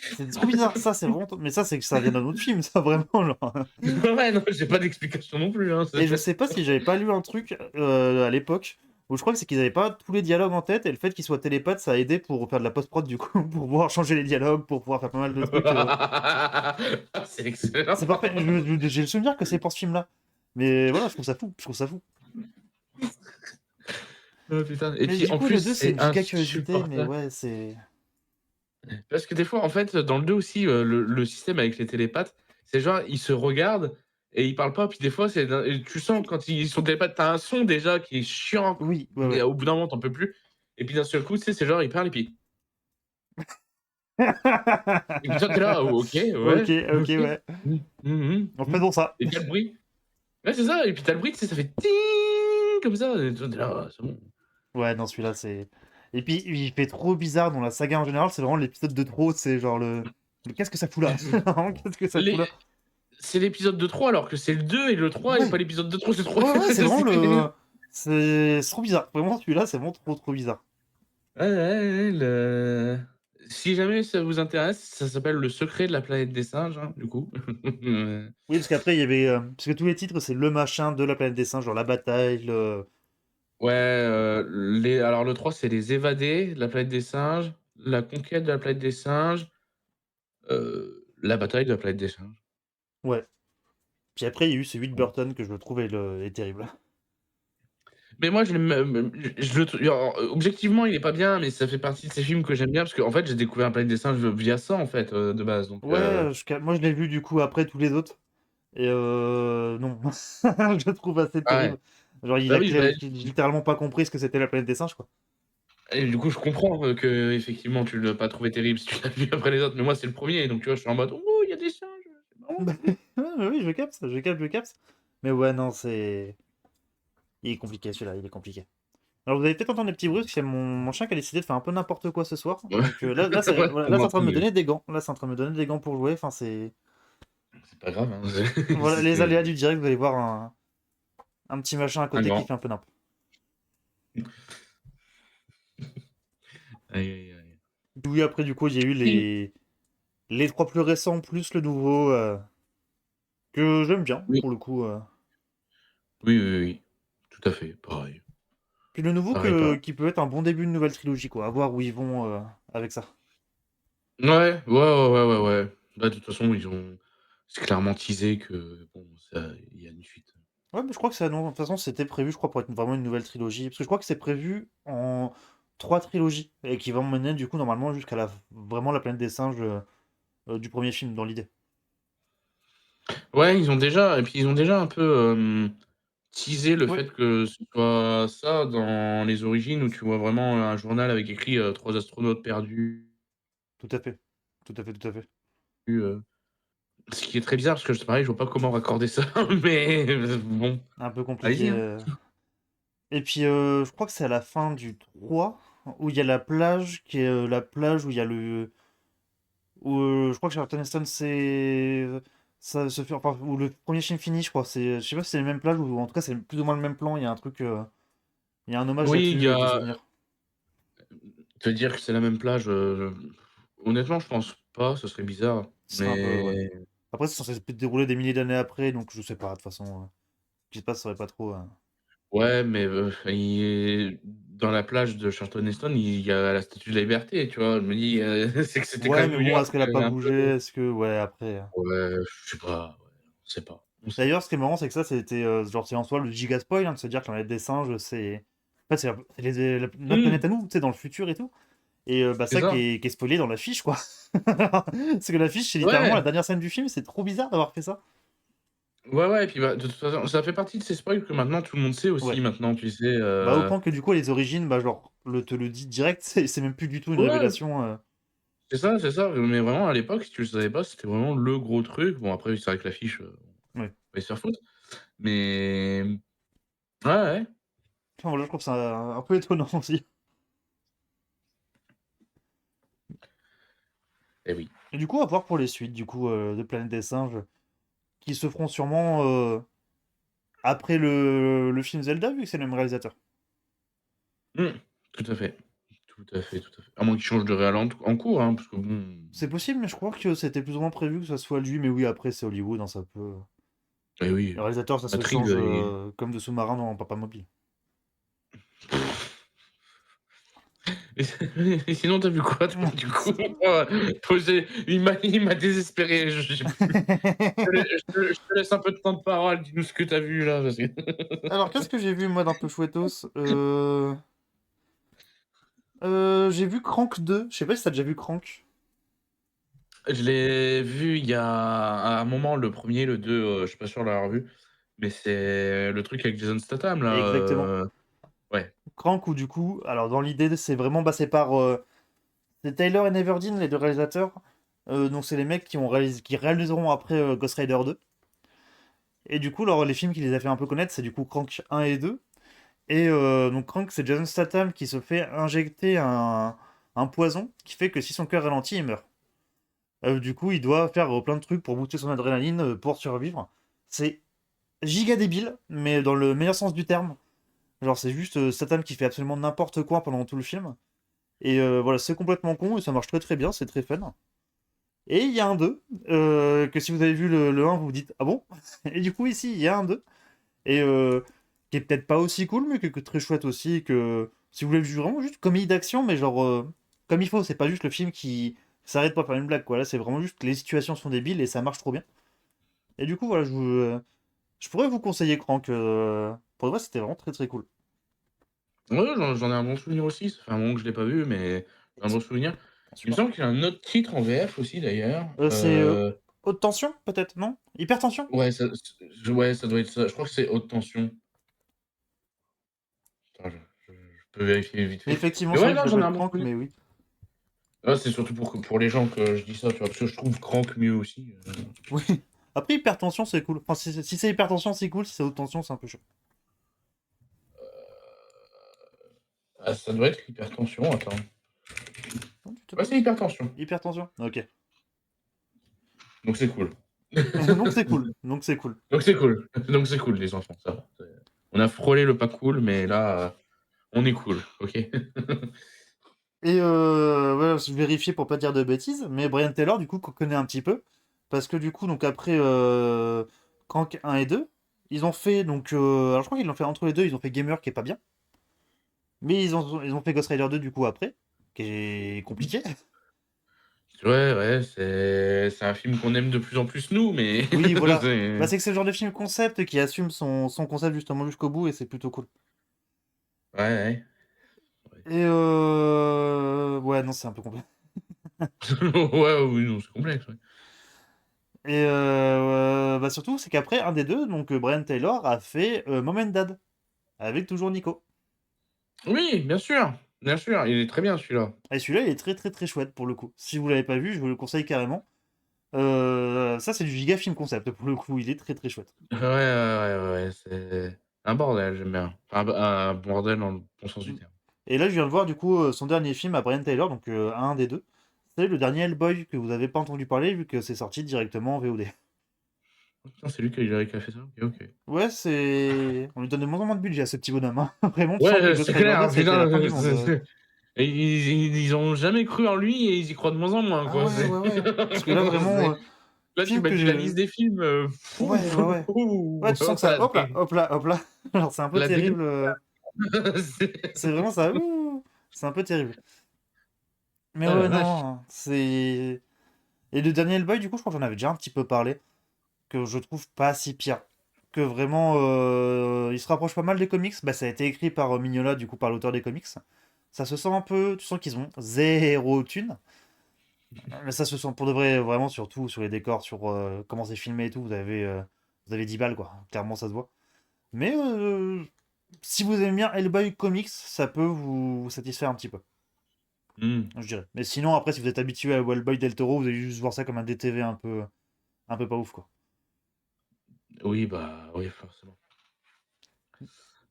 C'est trop bizarre, ça c'est vraiment. Mais ça, c'est que ça vient d'un autre film, ça vraiment. Genre. Ouais, non, j'ai pas d'explication non plus. Hein. Et je sais pas si j'avais pas lu un truc à l'époque où je crois que c'est qu'ils avaient pas tous les dialogues en tête et le fait qu'ils soient télépathes ça a aidé pour faire de la post-prod du coup, pour pouvoir changer les dialogues, pour pouvoir faire pas mal de trucs. C'est excellent. C'est parfait, j'ai le souvenir que c'est pour ce film-là. Mais voilà, je trouve ça fou, je trouve ça fou. Oh, putain. Et Mais puis du en coup, le plus, 2 c'est une c'est giga curiosité, mais insupportable. ouais, c'est. Parce que des fois, en fait, dans le 2 aussi, le système avec les télépathes, c'est genre, ils se regardent et ils parlent pas. Puis des fois, et tu sens quand ils sont télépathes, t'as un son déjà qui est chiant. Oui, ouais, Et ouais. au bout d'un moment, t'en peux plus. Et puis d'un seul coup, tu sais, c'est genre, ils parlent et puis. Et puis toi, t'es là, oh, ok, Ok, ouais, ok, ok. ouais. Faisons ça. Et t'as le bruit. Ouais, c'est ça. Et puis t'as le bruit, tu sais, ça fait ting comme ça. Et toi, t'es là, ah, c'est bon. Ouais, non, celui-là, c'est. Et puis, il fait trop bizarre dans la saga en général, c'est vraiment l'épisode de trop, c'est genre le. Mais qu'est-ce que ça fout là? Qu'est-ce que ça fout Les- là? C'est l'épisode de 3 alors que c'est le 2 et le 3 et Ouais, pas l'épisode de 3, c'est trop. ouais, ouais, c'est vraiment c'est- le. C'est trop bizarre. Vraiment, celui-là, c'est vraiment trop bizarre. Ouais, ouais, si jamais ça vous intéresse, ça s'appelle Le secret de la planète des singes, hein, du coup. Oui, parce qu'après, il y avait. Parce que tous les titres, c'est le machin de la planète des singes, genre la bataille, le. Ouais, alors le 3, c'est Les Évadés, la planète des singes, La conquête de la planète des singes, la bataille de la planète des singes. Ouais. Puis après, il y a eu celui de Burton que je trouve est terrible. Mais moi, je l'aime, je le trou alors, objectivement, il est pas bien, mais ça fait partie de ces films que j'aime bien parce qu'en fait, j'ai découvert la planète des singes via ça, en fait, de base, donc Ouais, moi, je l'ai vu du coup après tous les autres. Et non. Je le trouve assez ah ouais. terrible. Genre, Bah oui, bah j'ai littéralement pas compris ce que c'était la planète des singes, quoi. et du coup, je comprends, qu'effectivement, tu l'as pas trouvé terrible si tu l'as vu après les autres, mais moi, c'est le premier, donc tu vois, je suis en mode: «Oh, il y a des singes, c'est marrant». Bah, ouais, mais oui, je capte. Mais ouais, non, c'est. Il est compliqué celui-là, il est compliqué. Alors, vous avez peut-être entendu des petits bruits, parce qu'il y a mon chien qui a décidé de faire un peu n'importe quoi ce soir. Ouais, Donc ouais, voilà, on là, m'a c'est en train de me entendu. donner des gants. Là, c'est en train de me donner des gants pour jouer. Enfin, c'est. C'est pas grave, hein, Voilà, les c'est aléas du direct, vous allez voir un petit machin à un côté qui grand. fait un peu n'importe. Aïe, aïe, aïe. Oui, après, du coup, il y a eu Si. les trois plus récents, plus le nouveau, que j'aime bien, Oui, pour le coup. oui, oui, oui, tout à fait, pareil. Puis le nouveau Pareil, pareil. qui peut être un bon début de nouvelle trilogie, quoi. À voir où ils vont avec ça. Ouais, ouais, ouais, ouais, ouais, ouais. Bah, de toute façon, c'est clairement teasé que, bon, ça il y a une suite. Ouais, mais je crois que ça, non, de toute façon, c'était prévu, je crois, pour être vraiment une nouvelle trilogie. Parce que je crois que c'est prévu en trois trilogies. Et qui vont mener, du coup, normalement, jusqu'à vraiment la planète des singes du premier film, dans l'idée. Ouais, ils ont déjà un peu, teasé le Ouais, fait que ce soit ça dans les origines où tu vois vraiment un journal avec écrit, 3 astronautes perdus, tout à fait. Tout à fait. heu, ce qui est très bizarre parce que c'est pareil, je vois pas comment raccorder ça, mais bon, Un peu allez-y, compliqué. hein. Et puis, je crois que c'est à la fin du 3 où il y a la plage, qui est la plage où il y a le. Où, je crois que Charlton Heston, c'est. Ça se fait. Enfin, où le premier film finit, je crois. Je sais pas si c'est les mêmes plages, ou en tout cas, c'est plus ou moins le même plan. Il y a un truc. Il y a un hommage Oui, il y là-dessus, de a souvenir. te dire que c'est la même plage, honnêtement, je pense pas, ce serait bizarre, Ce serait un peu. Ouais. mais Après, c'est censé se dérouler des milliers d'années après, donc je sais pas, de toute façon. Ce qui se passe, ça serait pas trop. ouais, mais dans la plage de Charlton Heston, il y a la Statue de la Liberté, tu vois? Je me dis, c'est que c'était quand Ouais, même mais New bon, York, est-ce qu'elle a pas un peu bougé? Est-ce que. Ouais, après. ouais, je sais pas, ouais, on sait pas, on sait pas. D'ailleurs, ce qui est marrant, c'est que ça, c'était. Genre, c'est en soi le giga spoil, hein, de se dire que la planète des singes, c'est. En fait, c'est notre Mmh, planète à nous, tu sais, dans le futur et tout. Et bah, c'est ça ça. qui est spoilé dans l'affiche, quoi. Parce que l'affiche, c'est littéralement la Ouais, dernière scène du film, c'est trop bizarre d'avoir fait ça. Ouais, et puis, bah, de toute façon, ça fait partie de ces spoils que maintenant tout le monde sait aussi Ouais. maintenant, tu sais, Bah, au point que du coup, les origines, bah, genre, te le dit direct, c'est même plus du tout une ouais, révélation. c'est ça, mais vraiment à l'époque, si tu le savais pas, c'était vraiment le gros truc. Bon après, c'est vrai que l'affiche, Ouais. on va se faire foutre, mais ouais. Enfin, voilà, je trouve ça un peu étonnant aussi. Et oui. Et du coup, à voir pour les suites, du coup, de Planète des Singes, qui se feront sûrement après le film Zelda, vu que c'est le même réalisateur. Mmh. Tout à fait. Tout à fait, tout à fait. À moins qu'il change de réal en cours, hein, parce que bon, C'est possible, mais je crois que c'était plus ou moins prévu que ça soit lui. Mais oui, après, c'est Hollywood, hein, ça peut. eh oui, Le réalisateur, ça se Matrix, change comme de sous-marin dans Papa Mobile. et sinon, tu as vu quoi toi, du coup? Poser il m'a désespéré, j'ai plus je te laisse un peu de temps de parole, dis-nous ce que tu as vu là, parce que Alors, qu'est-ce que j'ai vu, moi, d'un peu chouettos j'ai vu Crank 2. Je sais pas si t'as déjà vu Crank. je l'ai vu il y a un moment, le premier, le 2, je suis pas sûr de l'avoir vu, mais c'est le truc avec Jason Statham là, Exactement. ouais. Crank, où du coup, alors dans l'idée, c'est vraiment c'est par. C'est Taylor et Neverdeen, les deux réalisateurs. Donc, c'est les mecs qui réaliseront après Ghost Rider 2. Et du coup, alors, les films qui les a fait un peu connaître, c'est du coup Crank 1 et 2. Et donc Crank, c'est Jason Statham qui se fait injecter un poison qui fait que si son cœur ralentit, il meurt. Du coup, il doit faire plein de trucs pour booster son adrénaline pour survivre. C'est giga débile, mais dans le meilleur sens du terme. Genre, c'est juste Statham qui fait absolument n'importe quoi pendant tout le film. Et voilà, c'est complètement con et ça marche très très bien, c'est très fun. Et il y a un 2, que si vous avez vu le 1, vous vous dites ah bon? Et du coup, ici, il y a un 2. Et qui est peut-être pas aussi cool, mais qui est très chouette aussi. Que si vous voulez vraiment juste comédie d'action, mais genre comme il faut, c'est pas juste le film qui s'arrête pas faire une blague, quoi. Là, c'est vraiment juste que les situations sont débiles et ça marche trop bien. Et du coup, voilà, je pourrais vous conseiller Crank. Pour de vrai, c'était vraiment très très cool. Ouais, j'en ai un bon souvenir aussi, ça fait un moment que je l'ai pas vu, mais j'ai un bon souvenir. Il me Super. semble qu'il y a un autre titre en VF aussi d'ailleurs, C'est haute tension, peut-être, non? Hypertension? ouais, ça doit être ça. Je crois que c'est Haute Tension. Attends, je peux vérifier vite Mais fait. effectivement, Mais c'est ouais, vrai qu'il non, j'en ai s'appelle un bon Crank, souvenir. mais oui. Ah, c'est surtout pour les gens que je dis ça, tu vois? Parce que je trouve Crank mieux aussi, Oui. Après, hypertension, c'est cool. Enfin, si c'est hypertension, c'est cool. Si c'est haute tension, c'est un peu chaud. Ah, ça doit être Hypertension, attends. Non, tu te Ouais, c'est poses? Hypertension, Hypertension? Ok. donc c'est cool. Donc c'est cool. Donc c'est cool. Donc c'est cool. Donc c'est cool les enfants, ça va. On a frôlé le pas cool, mais là, on est cool, OK? Et ouais, je vérifiais pour pas dire de bêtises, mais Brian Taylor, du coup, qu'on connaît un petit peu. Parce que du coup, donc après Crank 1 et 2, ils ont fait, donc, alors je crois qu'ils l'ont fait entre les deux, ils ont fait Gamer qui est pas bien. Mais ils ont fait Ghost Rider 2 du coup après, qui est compliqué. Ouais, c'est un film qu'on aime de plus en plus nous, mais Oui, voilà. Bah, c'est c'est que c'est le genre de film concept qui assume son concept justement jusqu'au bout et c'est plutôt cool. ouais. Et ouais, non, c'est un peu compliqué. Ouais, oui, non, c'est complexe, ouais. Et bah surtout, c'est qu'après, un des deux, donc Brian Taylor, a fait Mom and Dad, avec toujours Nico. Oui, bien sûr, il est très bien celui-là. Et celui-là, il est très très très chouette pour le coup. Si vous l'avez pas vu, je vous le conseille carrément. Ça, c'est du giga film concept pour le coup, il est très très chouette. Ouais, c'est un bordel, j'aime bien. Enfin, un bordel dans le bon sens du Mm. terme. Et là, je viens de voir du coup son dernier film à Brian Taylor, donc un des deux. C'est le dernier Hellboy que vous avez pas entendu parler vu que c'est sorti directement en VOD. Oh putain, c'est lui qui a fait ça? OK. Ouais, c'est. On lui donne de moins en moins de budget à ce petit bonhomme, hein. Vraiment, tu sens que Ouais, Ghost c'est Rider clair, 2, hein, ça a été la fin putain, du monde. et ils ont jamais cru en lui et ils y croient de moins en moins, Ah quoi, ouais, c'est ouais, ouais. Parce que là, vraiment, c'est là, tu film m'as que dit la je. liste des films, Ouais, ouais, ouais. Ouais, tu sens que ça. voilà, Hop là, hop là, hop là. Alors, c'est un peu la terrible. c'est C'est vraiment ça. Ouh, c'est un peu terrible. Mais oh la ouais, vache! non, c'est. Et le Daniel Boy, du coup, je crois que j'en avais déjà un petit peu parlé. Que je trouve pas si pire. Que vraiment, il se rapproche pas mal des comics. Bah, ça a été écrit par Mignola, du coup, par l'auteur des comics. Ça se sent un peu. Tu sens qu'ils ont zéro thune. Mais ça se sent pour de vrai, vraiment, surtout sur les décors, sur comment c'est filmé et tout. Vous avez vous avez 10 balles, quoi. Clairement, ça se voit. Mais si vous aimez bien Hellboy Comics, ça peut vous satisfaire un petit peu, Hmm. je dirais. Mais sinon, après, si vous êtes habitué à Hellboy Del Toro, vous allez juste voir ça comme un DTV un peu pas ouf, quoi. Oui, bah oui, forcément.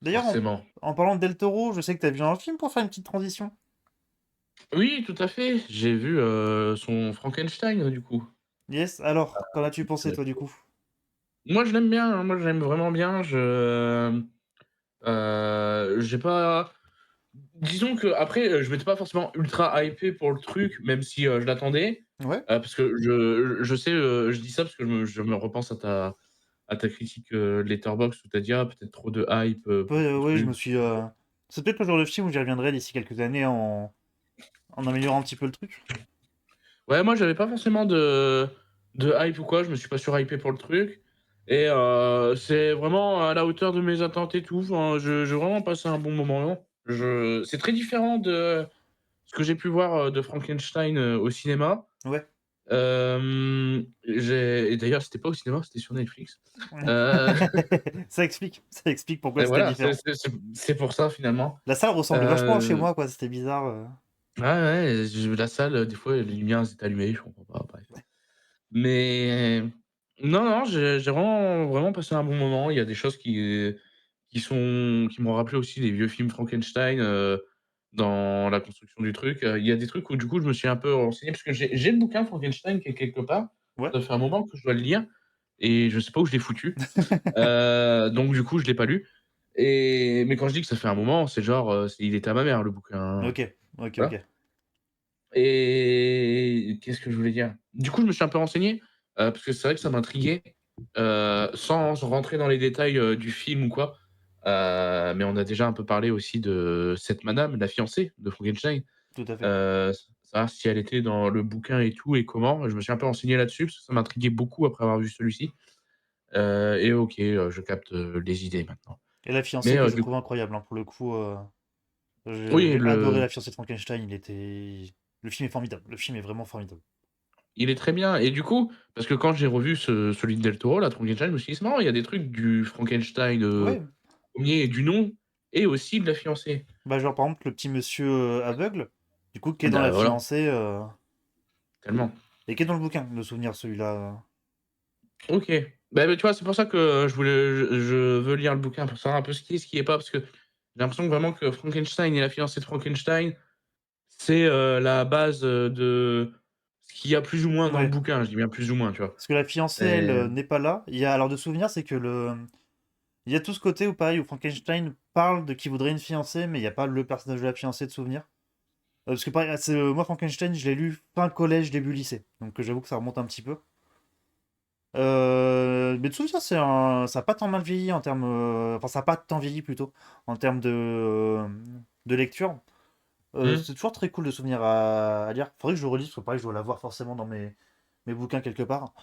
D'ailleurs, Forcément. en parlant de Del Toro, je sais que tu as vu un film pour faire une petite transition. Oui, tout à fait. J'ai vu son Frankenstein, du coup. Yes, alors, qu'en as-tu pensé, Euh, toi, du coup? Moi, je l'aime bien, hein, moi, je l'aime vraiment bien. J'ai pas. Disons que après, je m'étais pas forcément ultra hypé pour le truc, même si je l'attendais. Ouais? Parce que je sais, je dis ça parce que je me repense à ta critique Letterboxd où tu as dit ah, peut-être trop de hype pour ce Ouais, je me truc. suis. C'est peut-être le genre de film où j'y reviendrai d'ici quelques années en améliorant un petit peu le truc. Ouais, moi, j'avais pas forcément de hype ou quoi, je me suis pas surhypé pour le truc. Et c'est vraiment à la hauteur de mes attentes et tout. Enfin, j'ai vraiment passé un bon moment. C'est très différent de ce que j'ai pu voir de Frankenstein au cinéma. Ouais. Et d'ailleurs, c'était pas au cinéma, c'était sur Netflix. Euh, Ça explique pourquoi et c'était voilà, différent. c'est pour ça finalement. La salle ressemblait vachement à chez Euh, moi, quoi. C'était bizarre. ouais, ouais, la salle, des fois, les lumières étaient allumées, je comprends pas. Bref. Mais non, non, j'ai vraiment, vraiment passé un bon moment. Il y a des choses qui m'ont rappelé aussi les vieux films Frankenstein dans la construction du truc. Il y a des trucs où du coup je me suis un peu renseigné parce que j'ai le bouquin Frankenstein qui est quelque part. Ouais. Ça fait un moment que je dois le lire et je sais pas où je l'ai foutu. Donc du coup je l'ai pas lu. Mais quand je dis que ça fait un moment, c'est genre il était à ma mère le bouquin, hein. Ok, ok, Voilà. ok. Et qu'est-ce que je voulais dire? Du coup, je me suis un peu renseigné, parce que c'est vrai que ça m'intriguait, sans rentrer dans les détails, du film ou quoi. Mais on a déjà un peu parlé aussi de cette madame, la fiancée de Frankenstein, Tout à fait. savoir si elle était dans le bouquin et tout et comment. Je me suis un peu renseigné là-dessus, parce que ça m'intriguait beaucoup après avoir vu celui-ci. Et OK, je capte, les idées maintenant. Et la fiancée Mais, que je du coup trouve incroyable, hein, pour le coup. oui, J'ai adoré la fiancée de Frankenstein. Le film est formidable. Le film est vraiment formidable. il est très bien et du coup, parce que quand j'ai revu celui de Del Toro, là, Frankenstein, je me suis dit: «C'est marrant, il y a des trucs du Frankenstein, Ouais. 1er et du nom et aussi de la fiancée». Bah, genre, par exemple, le petit monsieur aveugle, du coup, qui est dans Bah, la voilà, fiancée, tellement. et qui est dans le bouquin, le souvenir, celui-là. OK. Bah, tu vois, c'est pour ça que je veux lire le bouquin pour savoir un peu ce qui est pas, parce que j'ai l'impression que vraiment que Frankenstein et la fiancée de Frankenstein, c'est, la base, de ce qu'il y a plus ou moins dans le Ouais. bouquin. Je dis bien plus ou moins, tu vois? Parce que la fiancée, elle, Et n'est pas là. Alors, de souvenir, c'est que il y a tout ce côté où, pareil, où Frankenstein parle de qui voudrait une fiancée, mais il n'y a pas le personnage de la fiancée de souvenir. Parce que, pareil, moi, Frankenstein, je l'ai lu fin collège, début lycée. Donc, j'avoue que ça remonte un petit peu. Mais de souvenir, ça n'a pas tant mal vieilli en termes. Enfin, ça n'a pas tant vieilli plutôt, en termes de lecture. mmh, C'est toujours très cool de souvenir à lire. Faudrait que je le relise, parce que pareil, je dois l'avoir forcément dans mes bouquins quelque part.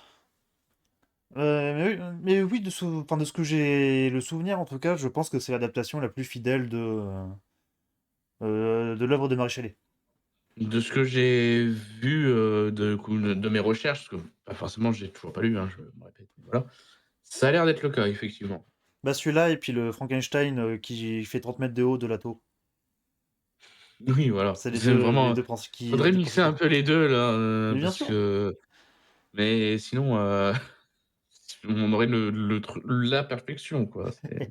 Mais oui, enfin, de ce que j'ai le souvenir, en tout cas, je pense que c'est l'adaptation la plus fidèle de l'œuvre de Mary Shelley. de ce que j'ai vu, de mes recherches, parce que pas forcément, j'ai toujours pas lu, hein, je me répète, mais voilà. Ça a l'air d'être le cas, effectivement. Bah, celui-là, et puis le Frankenstein qui fait 30 mètres de haut de la tour. Oui, voilà. C'est C'est les vraiment, les faudrait deux mixer un principaux. peu les 2 là, Mais bien parce sûr. que mais sinon, on aurait la perfection, quoi, c'est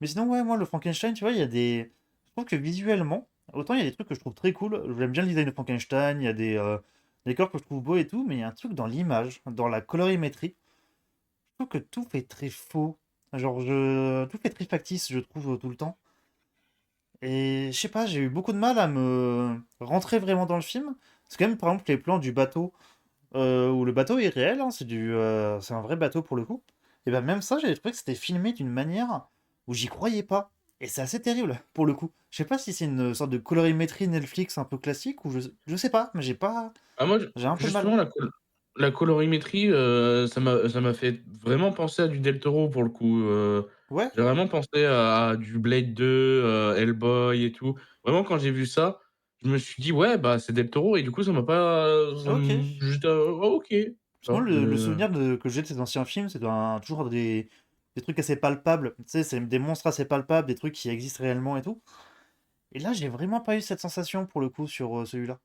Mais sinon, ouais, moi, le Frankenstein, tu vois, il y a des. Je trouve que visuellement, autant il y a des trucs que je trouve très cool. J'aime bien le design de Frankenstein, il y a des corps que je trouve beaux et tout, mais il y a un truc dans l'image, dans la colorimétrie. Je trouve que tout fait très faux. Genre, tout fait très factice, je trouve, tout le temps. Et je sais pas, j'ai eu beaucoup de mal à me rentrer vraiment dans le film. C'est quand même, par exemple, les plans du bateau, où le bateau est réel, hein, c'est un vrai bateau pour le coup. Et ben même ça, j'avais trouvé que c'était filmé d'une manière où j'y croyais pas. Et c'est assez terrible, pour le coup. Je sais pas si c'est une sorte de colorimétrie Netflix un peu classique, ou je sais pas, mais ah moi, j'ai un peu de mal. justement la colorimétrie, ça m'a fait vraiment penser à du Del Toro pour le coup, Ouais, j'ai vraiment pensé à du Blade 2, Hellboy et tout. Vraiment quand j'ai vu ça, je me suis dit: «Ouais, bah, c'est Del Toro» et du coup ça m'a pas ça ok. me j'étais: «Oh OK». Parce que moi, le souvenir que j'ai de ces anciens films, c'est toujours des trucs assez palpables. Tu sais, c'est des monstres assez palpables, des trucs qui existent réellement et tout. Et là, j'ai vraiment pas eu cette sensation pour le coup sur celui-là.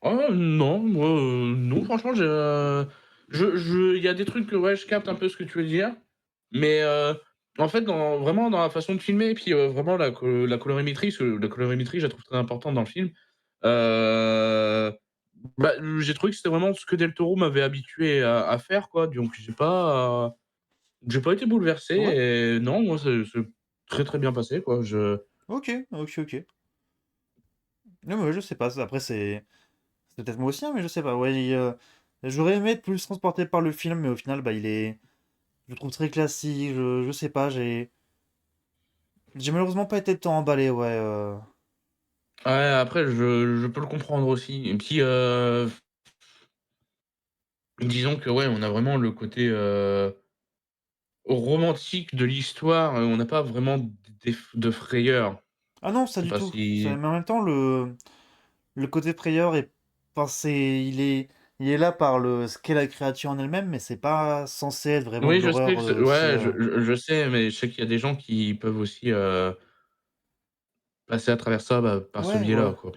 Oh non, moi, non, franchement, il y a des trucs que, ouais, je capte un peu ce que tu veux dire, mais en fait, vraiment dans la façon de filmer et puis, vraiment la colorimétrie, la colorimétrie, je la trouve très importante dans le film. Heu, Bah, j'ai trouvé que c'était vraiment ce que Del Toro m'avait habitué à faire, quoi, donc j'ai pas été bouleversé Ouais, et non, moi, c'est très, très bien passé, quoi. ok, ok, ok. Non, mais ouais, je sais pas. Après, c'est peut-être moi aussi, hein, mais je sais pas. Ouais, j'aurais aimé être plus transporté par le film, mais au final, bah, je le trouve très classique. Je sais pas, j'ai malheureusement pas été tant emballé, ouais. Ouais, après, je peux le comprendre aussi et puis, disons que, ouais, on a vraiment le côté, romantique de l'histoire, on n'a pas vraiment de frayeur. Ah non, Je ça sais du pas tout. si Mais en même temps, le côté frayeur est. Enfin, il est là par ce qu'est la créature en elle-même, mais c'est pas censé être vraiment de oui, je sais l'horreur que c'est aussi. ouais, je sais, mais je sais qu'il y a des gens qui peuvent aussi, passer à travers ça, bah, par ce Ouais, ouais, biais-là, ouais. quoi.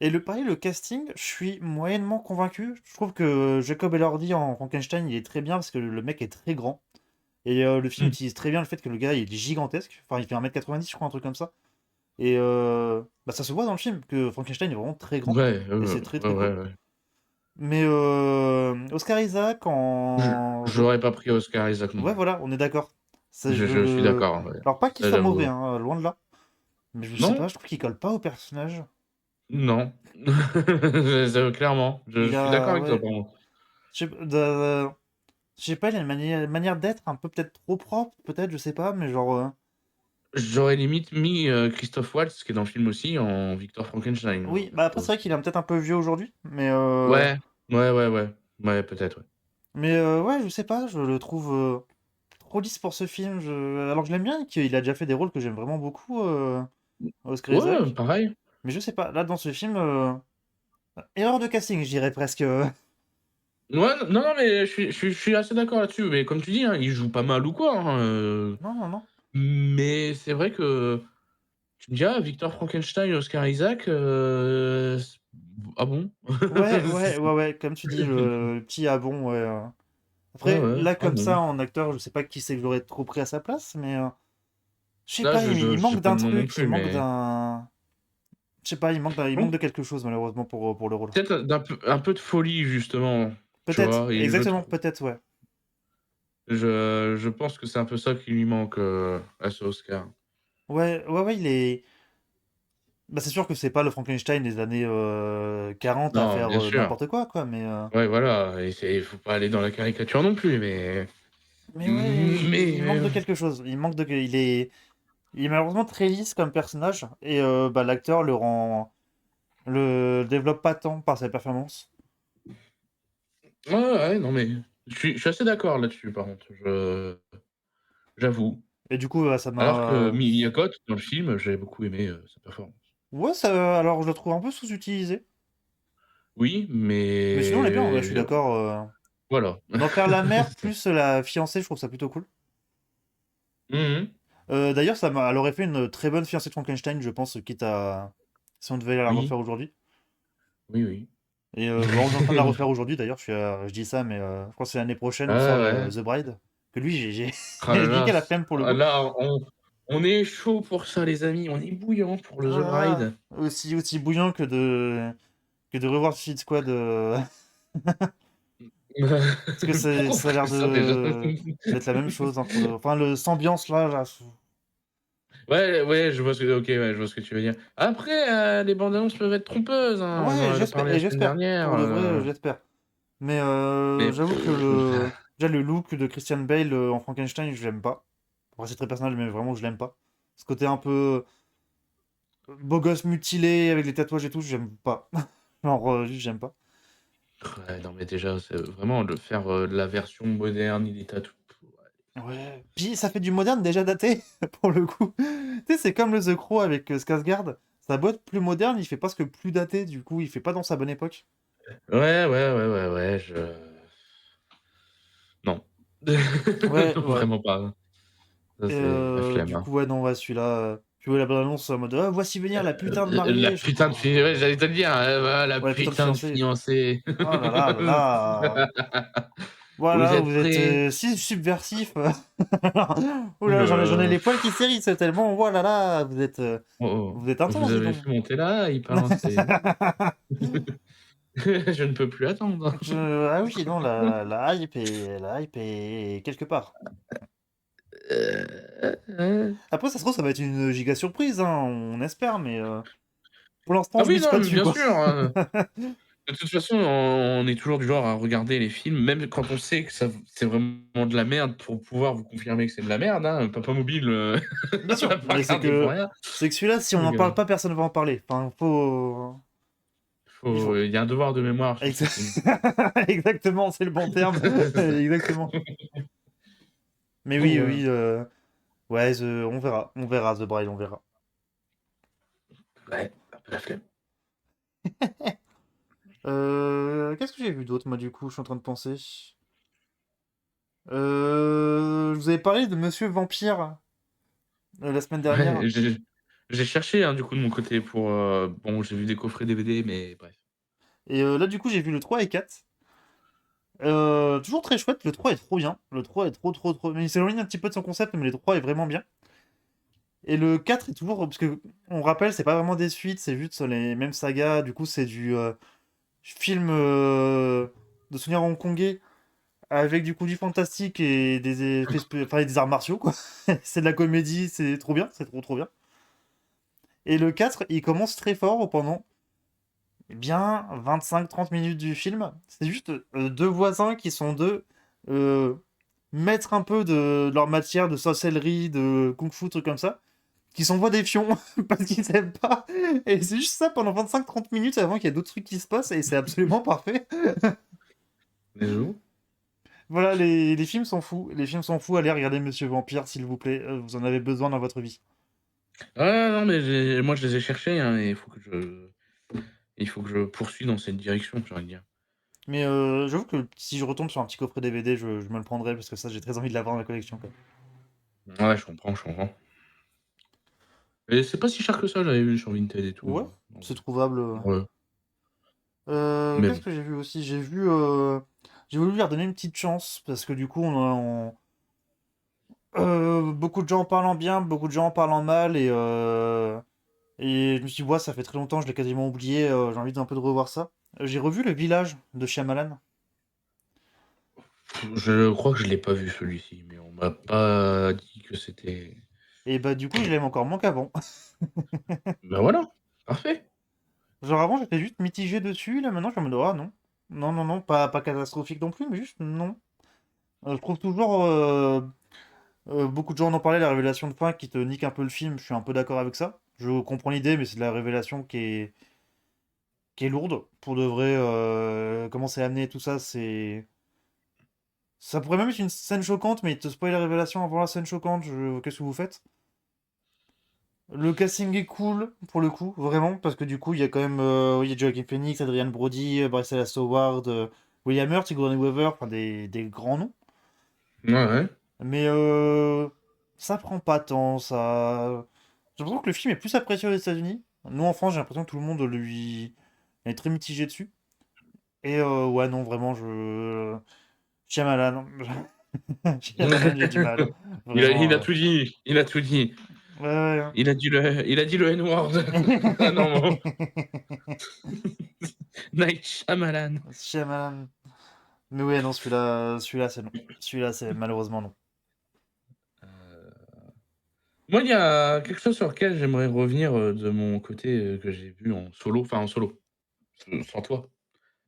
Et pareil, le casting, je suis moyennement convaincu. Je trouve que Jacob Elordi en Frankenstein, il est très bien parce que le mec est très grand. Et le film Mmh. utilise très bien le fait que le gars il est gigantesque. Enfin, il fait 1m90, je crois, un truc comme ça. Et bah, ça se voit dans le film que Frankenstein est vraiment très grand. Ouais, Et c'est très ouais, très cool. ouais, ouais. Mais Oscar Isaac Je en. j'aurais pas pris Oscar Isaac non Ouais, plus. voilà, on est d'accord. Ça, Je suis je. d'accord, ouais. Alors, pas qu'il Ça, soit mauvais, j'avoue. hein, loin de là. Mais je sais Non, pas, je trouve qu'il colle pas au personnage. non. Clairement, je Il suis d'accord a. avec toi, Ouais. par contre. Je sais pas, il a une manière d'être un peu peut-être trop propre, peut-être, je sais pas, mais genre. J'aurais limite mis, Christophe Waltz, qui est dans le film aussi, en Victor Frankenstein, Oui, bah après, perso. c'est vrai qu'il est peut-être un peu vieux aujourd'hui, mais. Ouais, ouais, ouais, ouais. Ouais, peut-être, ouais. Ouais, je sais pas, je le trouve trop lisse pour ce film. Alors que je l'aime bien, et qu'il a déjà fait des rôles que j'aime vraiment beaucoup, Oscar Ouais, Isaac. pareil. Mais je sais pas, là dans ce film, erreur de casting, je dirais presque. Ouais, non, non, mais je suis assez d'accord là-dessus, mais comme tu dis, hein, il joue pas mal ou quoi, hein, Non, non, non. mais c'est vrai que tu me dis: «Ah, Victor Frankenstein, Oscar Isaac», c ah bon? Ouais, ouais, ouais, ouais, comme tu dis, le petit ah bon, ouais. Ouais, Après, ouais, là ah comme ça, bon. en acteur, je sais pas qui c'est que j'aurais trop pris à sa place, mais je sais Là, pas, je il sais manque pas d'un le nom non truc, il plus, manque mais d'un. Je sais pas, il manque bon, de quelque chose malheureusement pour le rôle. peut-être un peu de folie justement, tu Peut-être, vois? Et exactement, peut-être, ouais. je pense que c'est un peu ça qui lui manque, à ce Oscar. Ouais, ouais, ouais, il est. Bah, c'est sûr que c'est pas le Frankenstein des années 40 à Non, faire bien sûr. n'importe quoi, quoi, Ouais, voilà, et c'est faut pas aller dans la caricature non plus, mais mais ouais, il mais manque de quelque chose. Il est malheureusement très lisse comme personnage, et bah, l'acteur le développe pas tant par sa performance. ouais, ouais, ouais, non, mais je suis assez d'accord là-dessus, par contre, j'avoue. Et du coup, ça Alors que m'a. Miyako, dans le film, j'ai beaucoup aimé, sa performance. Ouais, alors je le trouve un peu sous-utilisé. Oui, Mais sinon, il est bien, ouais, je suis mais d'accord. voilà. D'en faire la mère plus la fiancée, je trouve ça plutôt cool. Mmh mh. D'ailleurs, elle aurait fait une très bonne fiancée de Frankenstein, je pense, quitte à. Si on devait la Oui, refaire aujourd'hui. oui, oui. Et bon, on est en train de la refaire aujourd'hui d'ailleurs, je dis ça, mais je crois que c'est l'année prochaine où sort Ah ouais. The Bride. Que lui, Ah là j'ai là, giga la flemme pour le ah coup. là, on est chaud pour ça, les amis, on est bouillant pour le The Ah, Bride. aussi bouillant que de revoir Suicide Squad. Parce que Pourquoi on ça a l'air ferait ça déjà? d'être la même chose enfin, s'ambiance là. Ouais, ouais, je vois ce que OK, ouais, je vois ce que tu veux dire. Après, les bandes annonces peuvent être trompeuses, hein, on Ouais, en a parlé la semaine j'espère. dernière, Pour de vrai, j'espère. Mais mais j'avoue que déjà le look de Christian Bale en Frankenstein, je l'aime pas. Après, c'est très personnel, mais vraiment, je l'aime pas. Ce côté un peu beau gosse mutilé avec les tatouages et tout, j'aime pas. Genre, juste, j'aime pas. ouais, non, mais déjà, c'est vraiment de faire, la version moderne, il est tatoué. Ouais. Puis ça fait du moderne déjà daté, pour le coup. Tu sais, c'est comme le The Crow avec Skarsgård. Sa boîte plus moderne, il fait presque plus daté, du coup, il fait pas dans sa bonne époque. Ouais, non. Ouais, Non, ouais. vraiment pas. Ça, c'est la flemme, Du hein. coup, ouais, non, ouais, celui-là, tu vois la bande-annonce en mode: «Ah, voici venir la putain de La mariée!» Je fais: putain de «Oh, ouais, j'allais te le dire, voilà, la ouais, la putain de putain de fiancée». fiancée. Oh là là là là! Vous Voilà, êtes vous êtes, prêts? si subversif. Ouh Ouh là là, j'en ai là. les poils qui s'hérissent tellement, oh là là, Oh, vous êtes oh, vous intense, dis avez donc. fait monter la hype, hein, c'est je ne peux plus attendre. Ah oui, non, la hype est quelque part. Heu, Après, ça se trouve, ça va être une giga surprise, hein, on espère, mais pour l'instant, ah je oui, mise non, pas mais dessus, bien quoi. sûr, de toute façon, on est toujours du genre à regarder les films, même quand on sait que ça c'est vraiment de la merde pour pouvoir vous confirmer que c'est de la merde, hein. Papa Mobile, Bien on sûr, l'a pas mais c'est regardé pour que rien. c'est que celui-là, si on Donc n'en parle pas, personne va en parler. Enfin, il faut. il y a un devoir de mémoire sur ce Exa film. exactement, c'est le bon terme. Exactement. Mais Donc oui, voilà. oui, ouais, on verra The Bride, on verra. Ouais, un peu la flemme. Qu'est-ce que j'ai vu d'autre, moi, du coup? Je suis en train de penser. Je vous avais parlé de Monsieur Vampire, la semaine dernière Ouais, j'ai cherché, hein, du coup, de mon côté pour, bon, j'ai vu des coffrets DVD, mais bref. et là, du coup, j'ai vu le 3 et 4. Toujours très chouette, le 3 est trop bien. Le 3 est trop, trop, trop mais il s'éloigne un petit peu de son concept, mais le 3 est vraiment bien. Et le 4 est toujours parce que on rappelle, c'est pas vraiment des suites, c'est juste les mêmes sagas, du coup, c'est du, film, de souvenirs hongkongais avec du coup du fantastique et des effets enfin, des arts martiaux, quoi. C'est de la comédie, c'est trop bien, c'est trop, trop bien. Et le 4 il commence très fort pendant bien 25-30 minutes du film. C'est juste deux voisins qui sont deux euh, maîtres un peu de leur matière de sorcellerie, de kung-fu, trucs comme ça, qui s'envoient des fions parce qu'ils s'aiment pas. Et c'est juste ça pendant 25-30 minutes avant qu'il y ait d'autres trucs qui se passent et c'est absolument parfait. Mais j'avoue. Voilà, les films sont fous. Les films sont fous. Allez regarder Monsieur Vampire, s'il vous plaît. Vous en avez besoin dans votre vie. Ah non, mais moi, je les ai cherchés, hein, et il faut que je poursuis dans cette direction, j'ai envie de dire. Mais j'avoue que si je retombe sur un petit coffret DVD, je me le prendrai parce que ça, j'ai très envie de l'avoir dans ma collection, quoi. Ouais, je comprends, je comprends. Et c'est pas si cher que ça, j'avais vu sur Vinted et tout, Ouais, en c'est vrai. trouvable. Ouais, mais Qu'est-ce bon. que j'ai vu aussi? J'ai voulu lui redonner une petite chance parce que du coup, beaucoup de gens en parlent en bien, beaucoup de gens en parlent en mal et je me suis dit, ouais, ça fait très longtemps, je l'ai quasiment oublié, j'ai envie d'un peu de revoir ça. J'ai revu Le Village de Shyamalan. Je crois que je l'ai pas vu celui-ci, mais on m'a pas dit que c'était Et bah du coup, je l'aime encore moins qu'avant. bah voilà, parfait. Genre avant, j'étais juste mitigé dessus, là maintenant, je suis en mode, ah non. Non, non, non, pas catastrophique non plus, mais juste non. Je trouve toujours, beaucoup de gens en ont parlé, la révélation de fin qui te nique un peu le film, je suis un peu d'accord avec ça. Je comprends l'idée, mais c'est de la révélation qui est lourde. Pour de vrai, comment c'est amené, tout ça, c'est... Ça pourrait même être une scène choquante, mais il te spoil la révélation avant la scène choquante, qu'est-ce que vous faites? Le casting est cool, pour le coup, vraiment, parce que du coup, il y a quand même il y a Joaquin Phoenix, Adrian Brody, Bryce Dallas Howard, William Hurt, Sigourney Weaver, enfin des grands noms. Ouais, ouais. Mais ça prend pas tant, ça. J'ai l'impression que le film est plus apprécié aux États-Unis. Nous, en France, j'ai l'impression que tout le monde lui est très mitigé dessus. Et ouais, non, vraiment, Shyamalan. Shyamalan, j'ai du mal. Il a Vraiment. tout dit, il a tout dit. Ouais, ouais. Il a dit le N-word. Ah non, bon. Night Shyamalan. Shyamalan. Mais ouais, non, celui-là, c'est non. Celui-là, c'est malheureusement non. Heu, moi, il y a quelque chose sur lequel j'aimerais revenir, de mon côté, que j'ai vu en solo, enfin en solo, sans toi.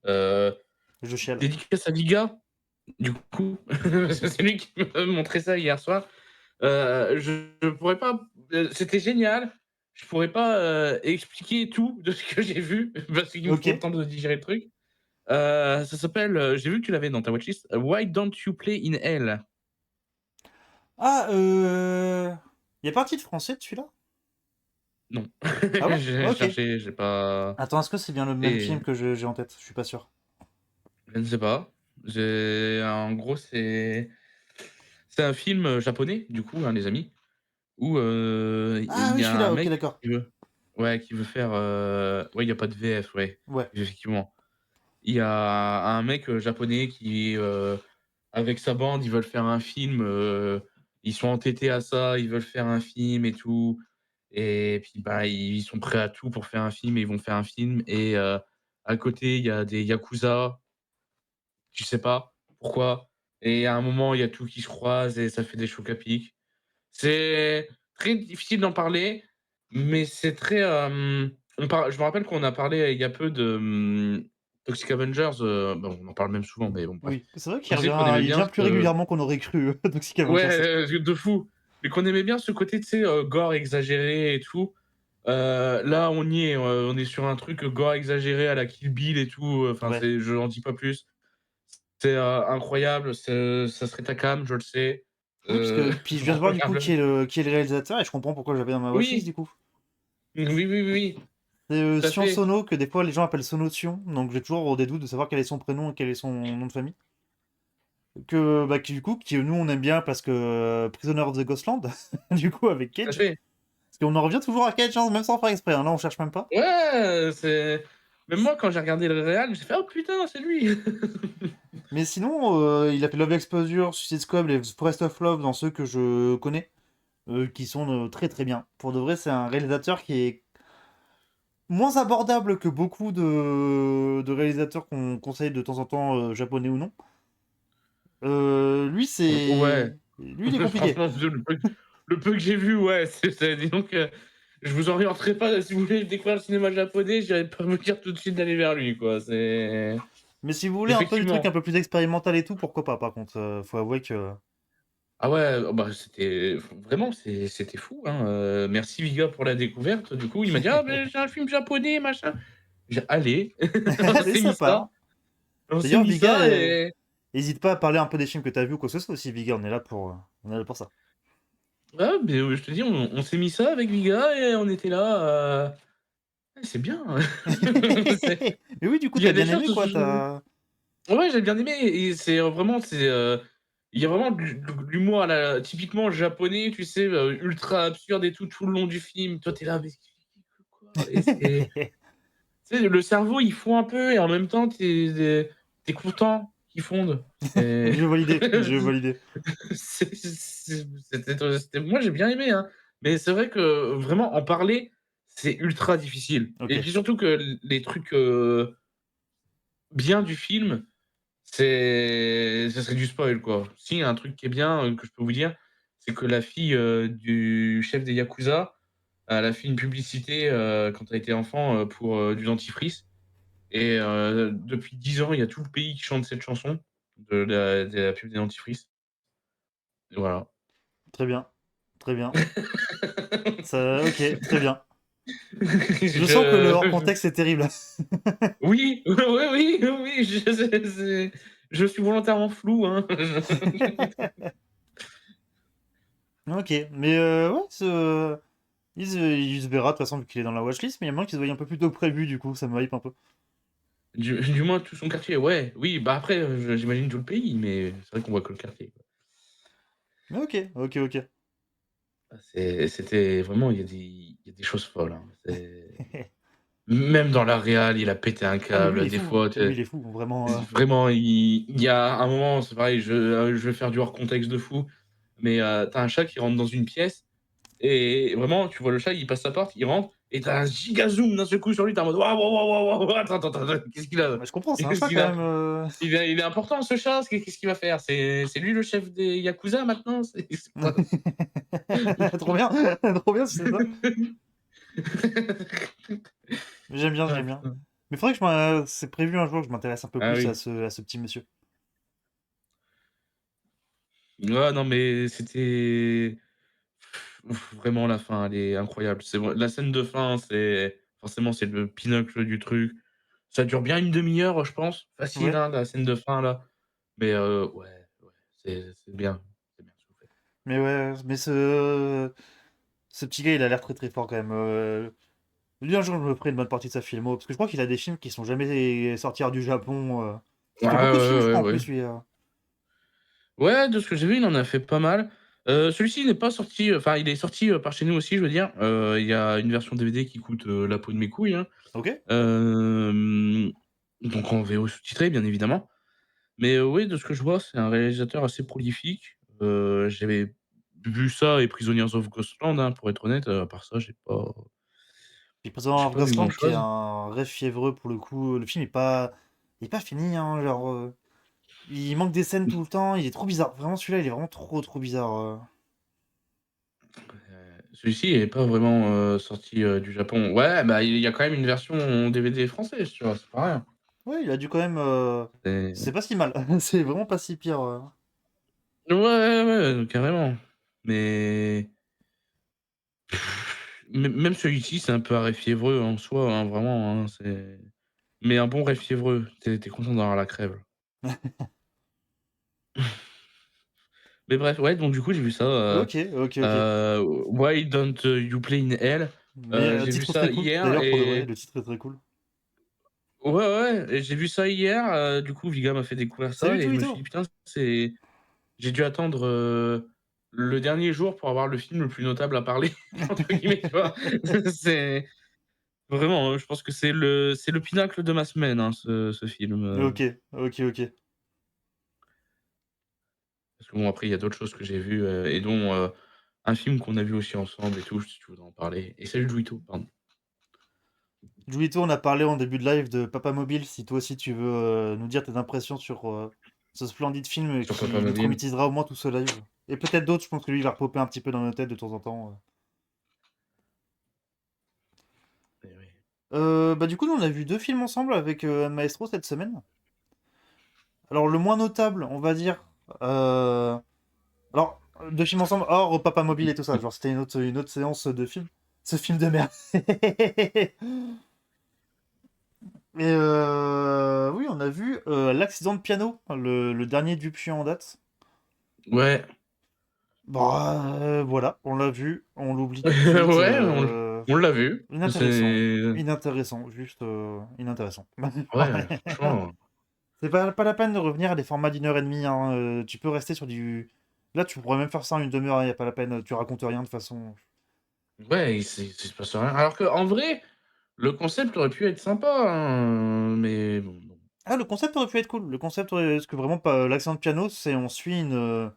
Heu, Je chiale. dédicace à Liga, du coup, parce que c'est lui qui m'a montré ça hier soir. Je pourrais pas, c'était génial. Je pourrais pas, expliquer tout de ce que j'ai vu parce qu'il me Ok. faut le temps de digérer le truc. Ça s'appelle, j'ai vu que tu l'avais dans ta watchlist, Why Don't You Play in Hell? Ah, y a pas un titre français de celui-là? Non. Ah ouais? J'ai Ok. cherché, j'ai pas. Attends, est-ce que c'est bien le même Et film que j'ai en tête? Je suis pas sûr. je ne sais pas. En gros, c'est un film japonais, du coup, hein, les amis, où Ah il oui, y a un celui-là, ok, mec d'accord. qui veut faire. Ouais, il y a pas de VF, ouais, Ouais. effectivement. Il y a un mec japonais qui, avec sa bande, ils veulent faire un film. Ils sont entêtés à ça, ils veulent faire un film et tout. Et puis, bah, ils sont prêts à tout pour faire un film et ils vont faire un film. Et à côté, il y a des yakuza, tu sais pas pourquoi. Et à un moment, il y a tout qui se croise et ça fait des chocs à pic. C'est très difficile d'en parler, mais c'est très, je me rappelle qu'on a parlé il y a peu de, Toxic Avengers, bon, on en parle même souvent, mais bon, bref. Oui. C'est vrai On qu'il disait qu'on revient, aimait il bien vient plus ce régulièrement qu'on aurait cru, Toxic ouais, Avenger, ça. de fou, mais qu'on aimait bien ce côté, tu sais, gore exagéré et tout. Là, on y est, on est sur un truc gore exagéré à la Kill Bill et tout, enfin, Ouais. je n'en dis pas plus. C'est, incroyable, ça serait ta came, je le sais. Oui, parce que puis je viens de voir du coup Regarde-le. qui est le réalisateur et je comprends pourquoi j'avais dans ma watchlist Oui! du coup. Oui, oui, oui, oui, C'est tout à Sion fait. Sono, que des fois les gens appellent Sono Sion, donc j'ai toujours des doutes de savoir quel est son prénom et quel est son nom de famille. Du coup, nous on aime bien parce que Prisoner of the Ghostland, du coup avec Tout à Cage. fait. Parce qu'on en revient toujours à Cage, hein, même sans faire exprès, hein, là on cherche même pas. Ouais, c'est même moi quand j'ai regardé le réal, j'ai fait: «Oh putain, c'est lui!» Mais sinon, il a fait Love Exposure, Suicide Squad et Forest of Love dans ceux que je connais, qui sont très très bien. Pour de vrai, c'est un réalisateur qui est moins abordable que beaucoup de réalisateurs qu'on conseille de temps en temps, japonais ou non. Lui, Ouais, c'est. Lui, il est compliqué. franchement, le peu que j'ai vu, ouais, disons que je vous orienterai pas si vous voulez découvrir le cinéma japonais, j'irai pas vous dire tout de suite d'aller vers lui, quoi, c'est Mais si vous voulez un peu des trucs un effectivement. peu plus expérimental et tout, pourquoi pas, par contre. Faut avouer que. Ah ouais, oh bah, c'était vraiment, c'était fou, hein, merci Viga pour la découverte, du coup, il m'a dit: «Ah beh, j'ai un film japonais, machin». J'ai dit: «Allez, on Allez, s'est mis sympa, ça, hein. D'ailleurs, Viga, et hésite pas à parler un peu des films que t'as vus ou quoi que ce soit aussi, Viga, on est là pour ça. ouais, mais je te dis, on s'est mis ça avec Viga et on était là, ouais, c'est bien. C'est Mais oui, du coup, il y t'as a des bien choses aimé, quoi. ouais, j'ai bien aimé et c'est vraiment il y a vraiment de l'humour à la typiquement japonais, tu sais, ultra absurde et tout le long du film. Toi, tu es là: «Mais quoi?» et c'est tu sais, le cerveau, il fond un peu et en même temps, tu es content qu'il fonde et Je validé, je validé. moi, j'ai bien aimé, hein, mais c'est vrai que vraiment en parler, c'est ultra difficile Ok, et puis surtout que les trucs, bien du film, ça serait du spoil, quoi. Si, il y a un truc qui est bien, que je peux vous dire, c'est que la fille, du chef des yakuza, elle a fait une publicité, quand elle était enfant, pour, du dentifrice et depuis 10 ans, il y a tout le pays qui chante cette chanson de la pub des dentifrices et voilà. très bien. Très bien. Ça, ok, très bien. Je sens que le hors Je contexte est terrible. oui, oui, oui, oui, oui, je suis volontairement flou, hein. Ok, mais ouais, il se verra de toute façon vu qu'il est dans la watchlist, mais il y a moyen qu'il se voie un peu plus tôt que prévu, du coup, ça me hype un peu. Du moins tout son quartier, ouais, oui, bah, après, j'imagine tout le pays, mais c'est vrai qu'on voit que le quartier, quoi. Ok, ok, ok. Ah, c'était vraiment il y a des choses folles, hein. Même dans la réal, il a pété un Ah, mais lui, il câble, est des fou. fois, Lui, il est fou, vraiment. vraiment, il y a un moment, c'est pareil, je vais faire du hors contexte de fou, mais tu un chat qui rentre dans une pièce et vraiment, tu vois le chat, il passe sa porte, il rentre et tu un giga zoom d'un seul coup sur lui, tu es en mode: «Waouh, waouh, waouh, waouh, waouh, attends, qu'est-ce qu'il a? Bah, je comprends, c'est un Qu'est-ce chat qu'il quand a? même. Il est important ce chat, qu'est-ce qu'il va faire? C'est lui le chef des yakuza maintenant? C'est quoi?» Trop bien, trop bien si c'est ça. J'aime bien, Ah j'aime bien. putain. Mais faudrait que c'est prévu un jour que je m'intéresse un peu Ah plus oui. à ce petit monsieur. Ouais, non, mais c'était vraiment la fin, elle est incroyable. C'est vrai la scène de fin, c'est forcément, c'est le pinacle du truc. Ça dure bien une demi heure, je pense, facile, Ouais. hein, la scène de fin là. Mais ouais, ouais, c'est bien ce que vous faites. Mais ouais, mais ce. Ce petit gars, il a l'air très très fort quand même. Lui, un jour, je me ferai une bonne partie de sa filmo, parce que je crois qu'il a des films qui sont jamais sortis hors du Japon. Il fait Ah, beaucoup de films, je crois, en ouais. plus, lui. Ouais, de ce que j'ai vu, il en a fait pas mal. Celui-ci n'est pas sorti, enfin, il est sorti par chez nous aussi, je veux dire. Il y a une version DVD qui coûte la peau de mes couilles, hein. Ok. Donc en VO sous-titré, bien évidemment. Mais oui, de ce que je vois, c'est un réalisateur assez prolifique. J'avais vu ça et Prisoners of Ghostland, hein, pour être honnête. À part ça, Puis Prison j'ai of pas vu Ghostland, qui est grand-chose. un rêve fiévreux pour le coup. Le film est pas fini, hein, genre. Il manque des scènes tout le temps, il est trop bizarre. Vraiment, celui-là, il est vraiment trop bizarre. Celui-ci est pas vraiment sorti du Japon. Ouais, bah il y a quand même une version en DVD française, tu vois, c'est pas rien. Ouais, il a dû quand même. C'est C'est- pas si mal. C'est vraiment pas si pire. Ouais, ouais, carrément. Mais même celui-ci, c'est un peu un rêve fiévreux en soi, hein, vraiment, hein, mais un bon rêve fiévreux. Tu content d'avoir la crève. Mais bref, ouais, donc du coup, j'ai vu ça, Ok. Why Don't You Play in Hell? Mais J'ai vu titre très ça cool. hier D'ailleurs, pour de vrai, et le titre est très cool. ouais, et j'ai vu ça hier, du coup, Viga m'a fait découvrir ça Salut et je me suis dit: Toito! «Putain, j'ai dû attendre, le dernier jour pour avoir le film le plus notable à parler» entre guillemets, tu vois? C'est vraiment, je pense que c'est le pinacle de ma semaine, hein, ce film, Ok. parce que bon, après, il y a d'autres choses que j'ai vues, et dont, un film qu'on a vu aussi ensemble et tout, si tu voudrais en parler. Et salut Juito, pardon. Juito, on a parlé en début de live de Papa Mobile. Si toi aussi tu veux nous dire tes impressions sur ce splendide film Sur Papa qui nous Mobile. traumatisera au moins tout ce live. Et peut-être d'autres, je pense que lui il va repopper un petit peu dans nos têtes de temps en temps. Eh oui. Bah du coup, nous on a vu deux films ensemble avec Maestro cette semaine. Alors le moins notable, on va dire. euh, Alors, deux films ensemble hors Papa Mobile et tout ça. Genre c'était une autre séance de film. Ce film de merde. Et oui, on a vu l'accident de piano, le dernier Dupieux en date. Ouais. Bah voilà, on l'a vu, on l'oublie tout de suite. Ouais, on l'a vu. Inintéressant. C'est Inintéressant, juste inintéressant. ouais, franchement, C'est pas la peine de revenir à des formats d'une heure et demie, hein. Tu peux rester sur du. Là, tu pourrais même faire ça en une demi-heure, il n'y a pas la peine. Tu racontes rien de toute façon. ouais, il se passe rien. Alors qu'en vrai, le concept aurait pu être sympa, hein, mais bon. Ah, le concept aurait pu être cool. Le concept aurait. Parce que vraiment, pas l'accident de piano, c'est on suit une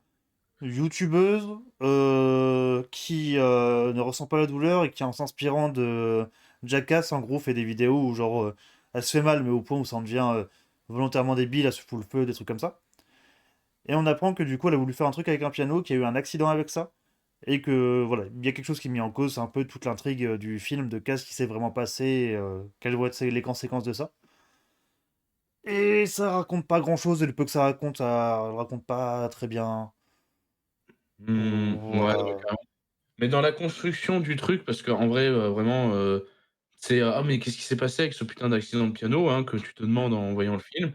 youtubeuse qui ne ressent pas la douleur et qui, en s'inspirant de Jackass, en gros, fait des vidéos où, genre, elle se fait mal, mais au point où ça en devient volontairement débile, elle se fout le feu, des trucs comme ça. Et on apprend que du coup, elle a voulu faire un truc avec un piano, qu'il y a eu un accident avec ça, et que voilà, il y a quelque chose qui est mis en cause, c'est un peu toute l'intrigue du film, de qu'est-ce qui s'est vraiment passé, quelles vont être les conséquences de ça. Et ça raconte pas grand-chose, et le peu que ça raconte, ça le raconte pas très bien. Ouais, Voilà. carrément. Mais dans la construction du truc, parce qu'en vrai, vraiment, c'est: «Ah mais qu'est-ce qui s'est passé avec ce putain d'accident de piano?» hein, que tu te demandes en voyant le film.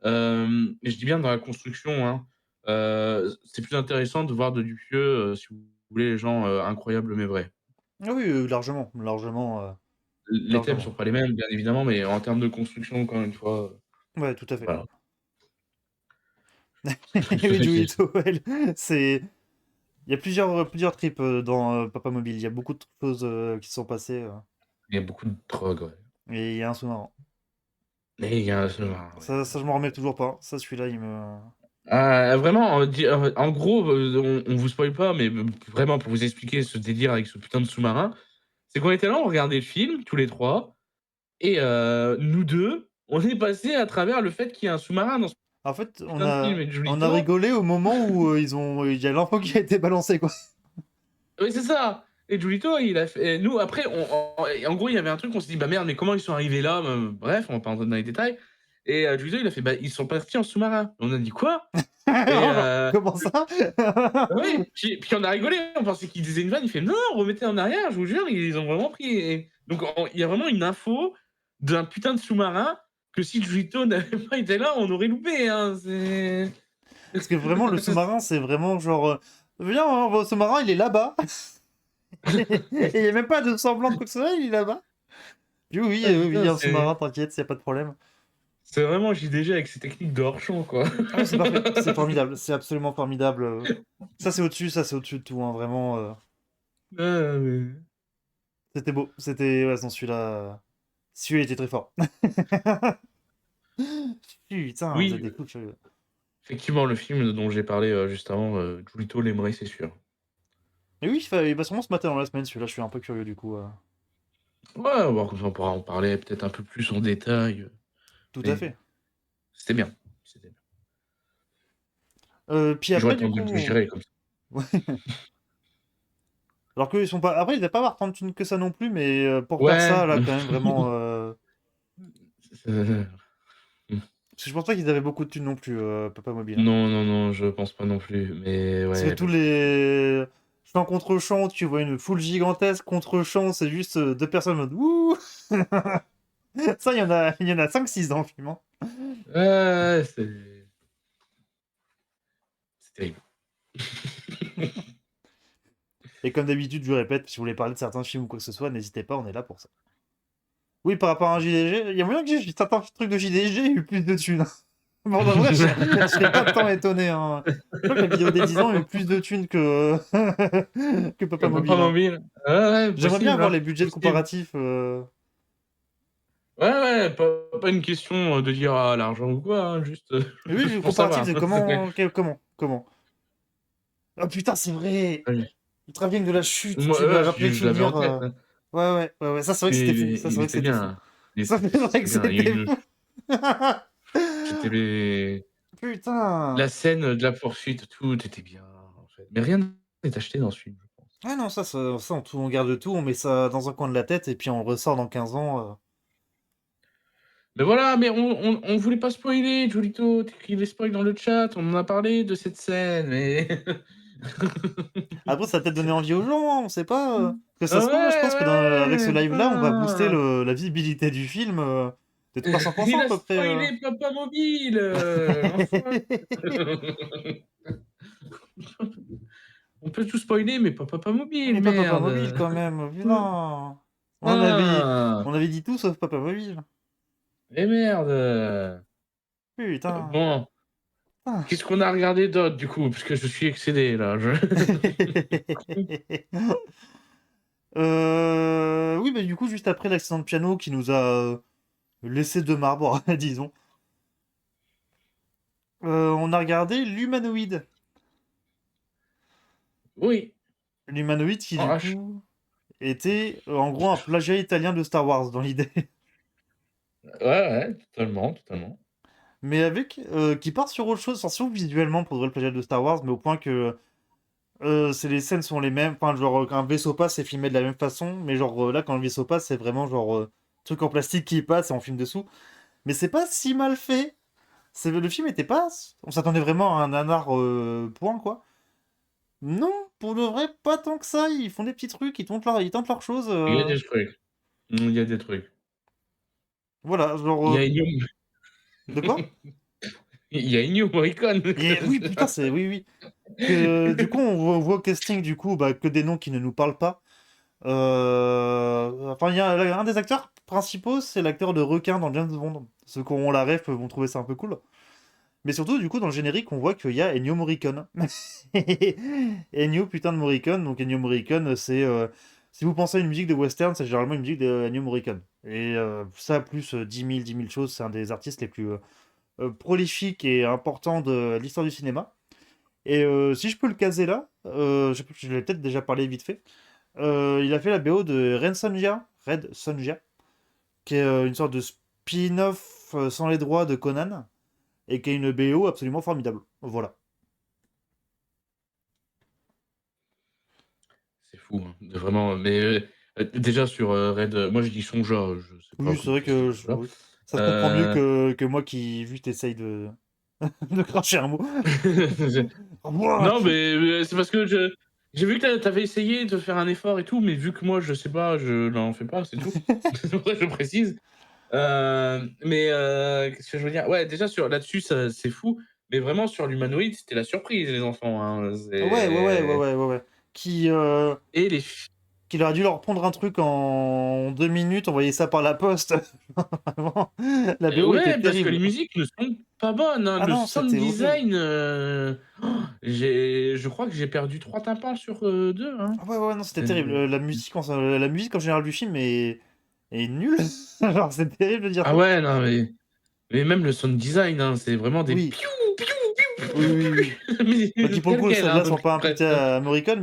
Et je dis bien dans la construction, hein. C'est plus intéressant de voir de Dupieux, si vous voulez, les gens, incroyables mais vrais. Ah oui, Les thèmes sont largement. pas les mêmes, bien évidemment, mais en termes de construction, encore une fois, Ouais, tout à fait. voilà. Et C'est oui, ça qui est Julito, elle, c'est... Il y a plusieurs trips dans Papa Mobile, il y a beaucoup de choses qui se sont passées, il y a beaucoup de drogue, ouais. et il y a un sous-marin. Et il y a ce ouais. Ça, je m'en remets toujours pas. Ça, celui-là, il me... Ah, vraiment, en gros, on vous spoil pas, mais vraiment pour vous expliquer ce délire avec ce putain de sous-marin, c'est qu'on était là, on regardait le film tous les 3 et nous 2 on est passés à travers le fait qu'il y a un sous-marin dans ce En fait, putain de film et on a Giolito rigolé au moment où il y a l'enfant qui a été balancé, quoi. oui, c'est ça. Et Giolito, il a fait. Et nous, après, en gros, il y avait un truc, on s'est dit, bah merde, mais comment ils sont arrivés là? Bref, on va pas rentrer dans les détails. Et Giolito, il a fait, bah ils sont partis en sous-marin. On a dit quoi? Et Genre, comment ça? bah oui, puis on a rigolé, on pensait qu'il disait une vanne. Il fait, non, remettez en arrière, je vous jure, ils ont vraiment pris. Donc, il y a vraiment une info d'un putain de sous-marin que si Giolito n'avait pas été là, on aurait loupé. Hein. C'est. Parce que vraiment, le sous-marin, c'est vraiment genre... Viens, hein, le sous-marin, il est là-bas. Et il n'y a même pas de semblant de quoi que ce soit, il est là-bas. Oui, Ah, oui, il y putain, a un sous-marin, t'inquiète, il n'y a pas de problème. c'est vraiment JDG avec ses techniques de hors-champ, quoi. Ah, c'est parfait, c'est formidable, c'est absolument formidable. Ça, c'est au-dessus de tout, hein, vraiment. Ah, mais... C'était beau, c'était. Ouais, non, celui-là était très fort. Putain, vous êtes Oui, des fous furieux. effectivement, le film dont j'ai parlé juste avant, Giulito l'aimerait, c'est sûr. Et oui, il va sûrement se mater dans la semaine, celui-là, je suis un peu curieux du coup. Ouais, bon, comme ça, on pourra en parler peut-être un peu plus en détail. Tout à Mais fait. c'était bien. C'était bien. Puis J'aurais après, du tendance de le coup. digérer comme ça. Ouais. Alors qu'ils sont pas. Après, ils devaient pas avoir tant de thunes que ça non plus, mais pour faire Ouais. ça, là, quand même, vraiment. Euh, Parce que je pense pas qu'ils avaient beaucoup de thunes non plus, Papa Mobile, hein. Non, non, non, je pense pas non plus. Mais Parce que ouais, tous parce que... les champs contre champs, tu vois une foule gigantesque contre champs, c'est juste deux personnes en mode ouh. Ça, il y en a 5-6 dans le film, hein. Ouais, c'est terrible. Et comme d'habitude, je répète, si vous voulez parler de certains films ou quoi que ce soit, n'hésitez pas, on est là pour ça. Oui, par rapport à un JDG, il y a moyen que certains trucs de JDG aient eu plus de thunes. Bon, de vrai, je serais pas tant étonné, hein. Je crois que la vidéo des 10 ans a eu plus de thunes que, que Papa Papa Mobile, hein. mobile. Ouais, ouais, J'aimerais bien possible, avoir hein. les budgets Possible. comparatifs. Ouais, ouais, pas une question de dire ah, l'argent ou quoi, hein, juste Mais oui, le pour comparatif savoir. de comment. Oh putain, c'est vrai! Ouais. Le travelling de la chute, Moi, tu m'as rappelé le je l'avais en souvenir. tête, hein. Ouais, ça c'est vrai que c'était fou. Ça c'est Il vrai que était c'était bien, fou. hein. Ça c'est vrai que C'était bien. Il y a c'était une... fou. C'était... Putain! La scène de la poursuite, tout était bien, en fait. Mais rien n'est acheté dans ce film, je pense. Ah non, on garde tout, on met ça dans un coin de la tête et puis on ressort dans 15 ans. Mais voilà, mais on voulait pas spoiler, Julito. T'écris les spoils dans le chat, on en a parlé de cette scène, mais... Après, ça va peut-être donner envie aux gens, hein, on sait pas. Que ça Ah se trouve, je pense que avec ce ouais, live-là, on va booster putain. la visibilité du film de 300% Il à a peu près. spoilé Papa Mobile, l'enfoiré. On peut tout spoiler, mais pas Papa Mobile, Mais pas Papa Mobile merde. quand même, putain. Ah, On avait dit tout sauf Papa Mobile. et merde. Putain. Bon, Putain. qu'est-ce qu'on a regardé d'autre du coup? Parce que je suis excédé là. Oui, bah du coup, juste après l'accident de piano qui nous a laissé de marbre, disons, on a regardé l'humanoïde. Oui, L'humanoïde qui, en du H. coup, était en gros un plagiat italien de Star Wars dans l'idée. Ouais, ouais, totalement, totalement. Mais avec. Qui part sur autre chose, enfin, surtout visuellement pour de vrai le plagiat de Star Wars, mais au point que. Les scènes sont les mêmes, enfin, genre, quand un vaisseau passe, c'est filmé de la même façon, mais genre, là, quand le vaisseau passe, c'est vraiment genre. Truc en plastique qui passe et on filme dessous. Mais c'est pas si mal fait. Le film était pas. On s'attendait vraiment à un nanar point, quoi. Non, pour de vrai, pas tant que ça. Ils font des petits trucs, ils tentent leurs choses. Il y a des trucs. Il y a des trucs. Voilà, genre. Il y a Ennio, De quoi? il y a Ennio Morricone. Et oui, putain, c'est. Oui, oui. Du coup, on voit au casting, du coup, bah, que des noms qui ne nous parlent pas. Enfin, il y a un des acteurs principaux, c'est l'acteur de requin dans James Bond. Ceux qui auront la ref vont trouver ça un peu cool. Mais surtout, du coup, dans le générique, on voit qu'il y a Ennio Morricone. Ennio, putain de Morricone. Donc, Ennio Morricone, c'est. Si vous pensez à une musique de western, c'est généralement une musique d'Ennio Morricone. Et ça, plus 10 000 choses, c'est un des artistes les plus prolifiques et importants de l'histoire du cinéma. Et si je peux le caser là, je l'ai peut-être déjà parlé vite fait. Il a fait la BO de Red Sonja, qui est une sorte de spin-off sans les droits de Conan, et qui est une BO absolument formidable. Voilà. C'est fou, hein, vraiment. Mais déjà sur Red, moi je dis Sonja, je sais pas Oui, c'est comment vrai ça se dit que Sonja. oui. Ça se comprend mieux que moi qui, vu, t'essayes de... de cracher un mot. Ouah. Non, mais c'est parce que j'ai vu que t'avais essayé de faire un effort et tout, mais vu que moi je sais pas, je n'en fais pas, c'est tout. C'est pour ça que je précise. Mais qu'est-ce que je veux dire? Ouais, déjà sur là-dessus, c'est fou, mais vraiment sur l'humanoïde, c'était la surprise, les enfants, hein. Ouais. Qui... Et les filles. qu'il aurait dû leur prendre un truc en 2 minutes, envoyer ça par la poste. Vraiment, la BO était Ouais, parce que les terrible. musiques ne sont pas bonnes, hein. Ah Le non, sound c'était horrible. design, je crois que j'ai perdu 3 tympans sur, 2, hein. Ah ouais, ouais, non, c'était terrible. C'est La musique en général du film est nulle. Genre, c'est terrible de dire ah ça. ouais, non, mais même le sound design, hein, c'est vraiment des Oui, piou, piou, piou, oui, piou, oui, oui. piou, Bah, qui mais pour le tel coup, quel, hein, celles-là sont pas impliquées presque, hein. à Morricone,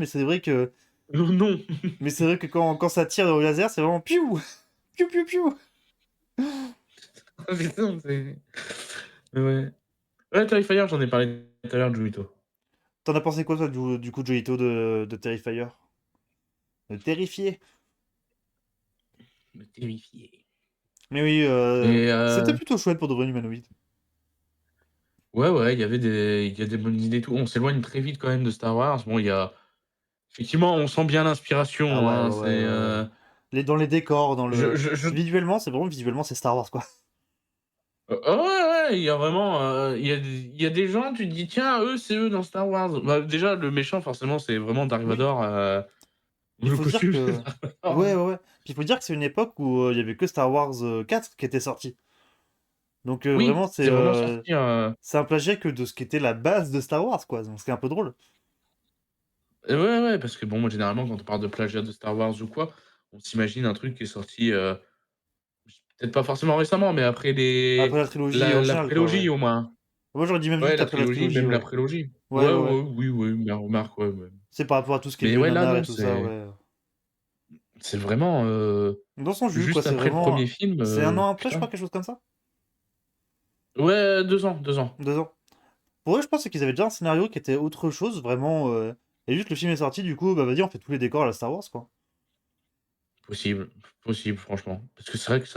Non. mais c'est vrai que quand ça tire au laser, c'est vraiment piou, piou, piou, piou. Ah putain, c'est mais ouais. Ouais, Terrifier, j'en ai parlé tout à l'heure de Juito. T'en as pensé quoi, toi, du coup, de Joelito de Terrifier? De Terrifier. Me terrifier. Mais oui, Et c'était plutôt chouette pour de vrais humanoïdes. ouais, il y a des bonnes idées et tout. On s'éloigne très vite quand même de Star Wars. Bon, il y a effectivement, on sent bien Ah l'inspiration, ouais, hein, ouais, ouais, ouais, ouais. Dans les décors, je visuellement, visuellement, c'est Star Wars, quoi. ah ouais, il y a vraiment, il y a des gens, tu te dis: «Tiens, eux, c'est eux dans Star Wars». Bah, déjà, le méchant, forcément, c'est vraiment Dark Oui. Vador, Il le faut dire costume de que Dark Vador, ouais, hein. ouais, ouais. Puis il faut dire que c'est une époque où, il y avait que Star Wars, 4 qui était sorti. Donc Oui, vraiment, c'est vraiment sorti, c'est un plagiat que de ce qui était la base de Star Wars, quoi, donc c'est un peu drôle. ouais, parce que bon, moi, généralement, quand on parle de plagiat de Star Wars ou quoi, on s'imagine un truc qui est sorti, peut-être pas forcément récemment, mais après Après la trilogie la originale, quoi, ouais. prélogie, au moins. Moi, j'aurais dit même Ouais, juste la après la trilogie, trilogie, même la ouais. prélogie. Ouais, Ouais, ouais, ouais. ouais, oui, bien remarque, ouais, ouais. C'est par rapport à tout ce qui est Mais vieux ouais, là, nanar et non, tout ça, c'est ouais. c'est vraiment, Dans son jus, quoi, juste c'est après le premier vraiment film, c'est 1 an après, je putain. crois, quelque chose comme ça? Ouais, 2 ans, 2 ans. 2 ans. Pour eux, je pense qu'ils avaient déjà un scénario qui était autre chose, vraiment, et juste le film est sorti, du coup, bah, vas-y, on fait tous les décors à la Star Wars, quoi. Possible, possible, franchement. Parce que c'est vrai que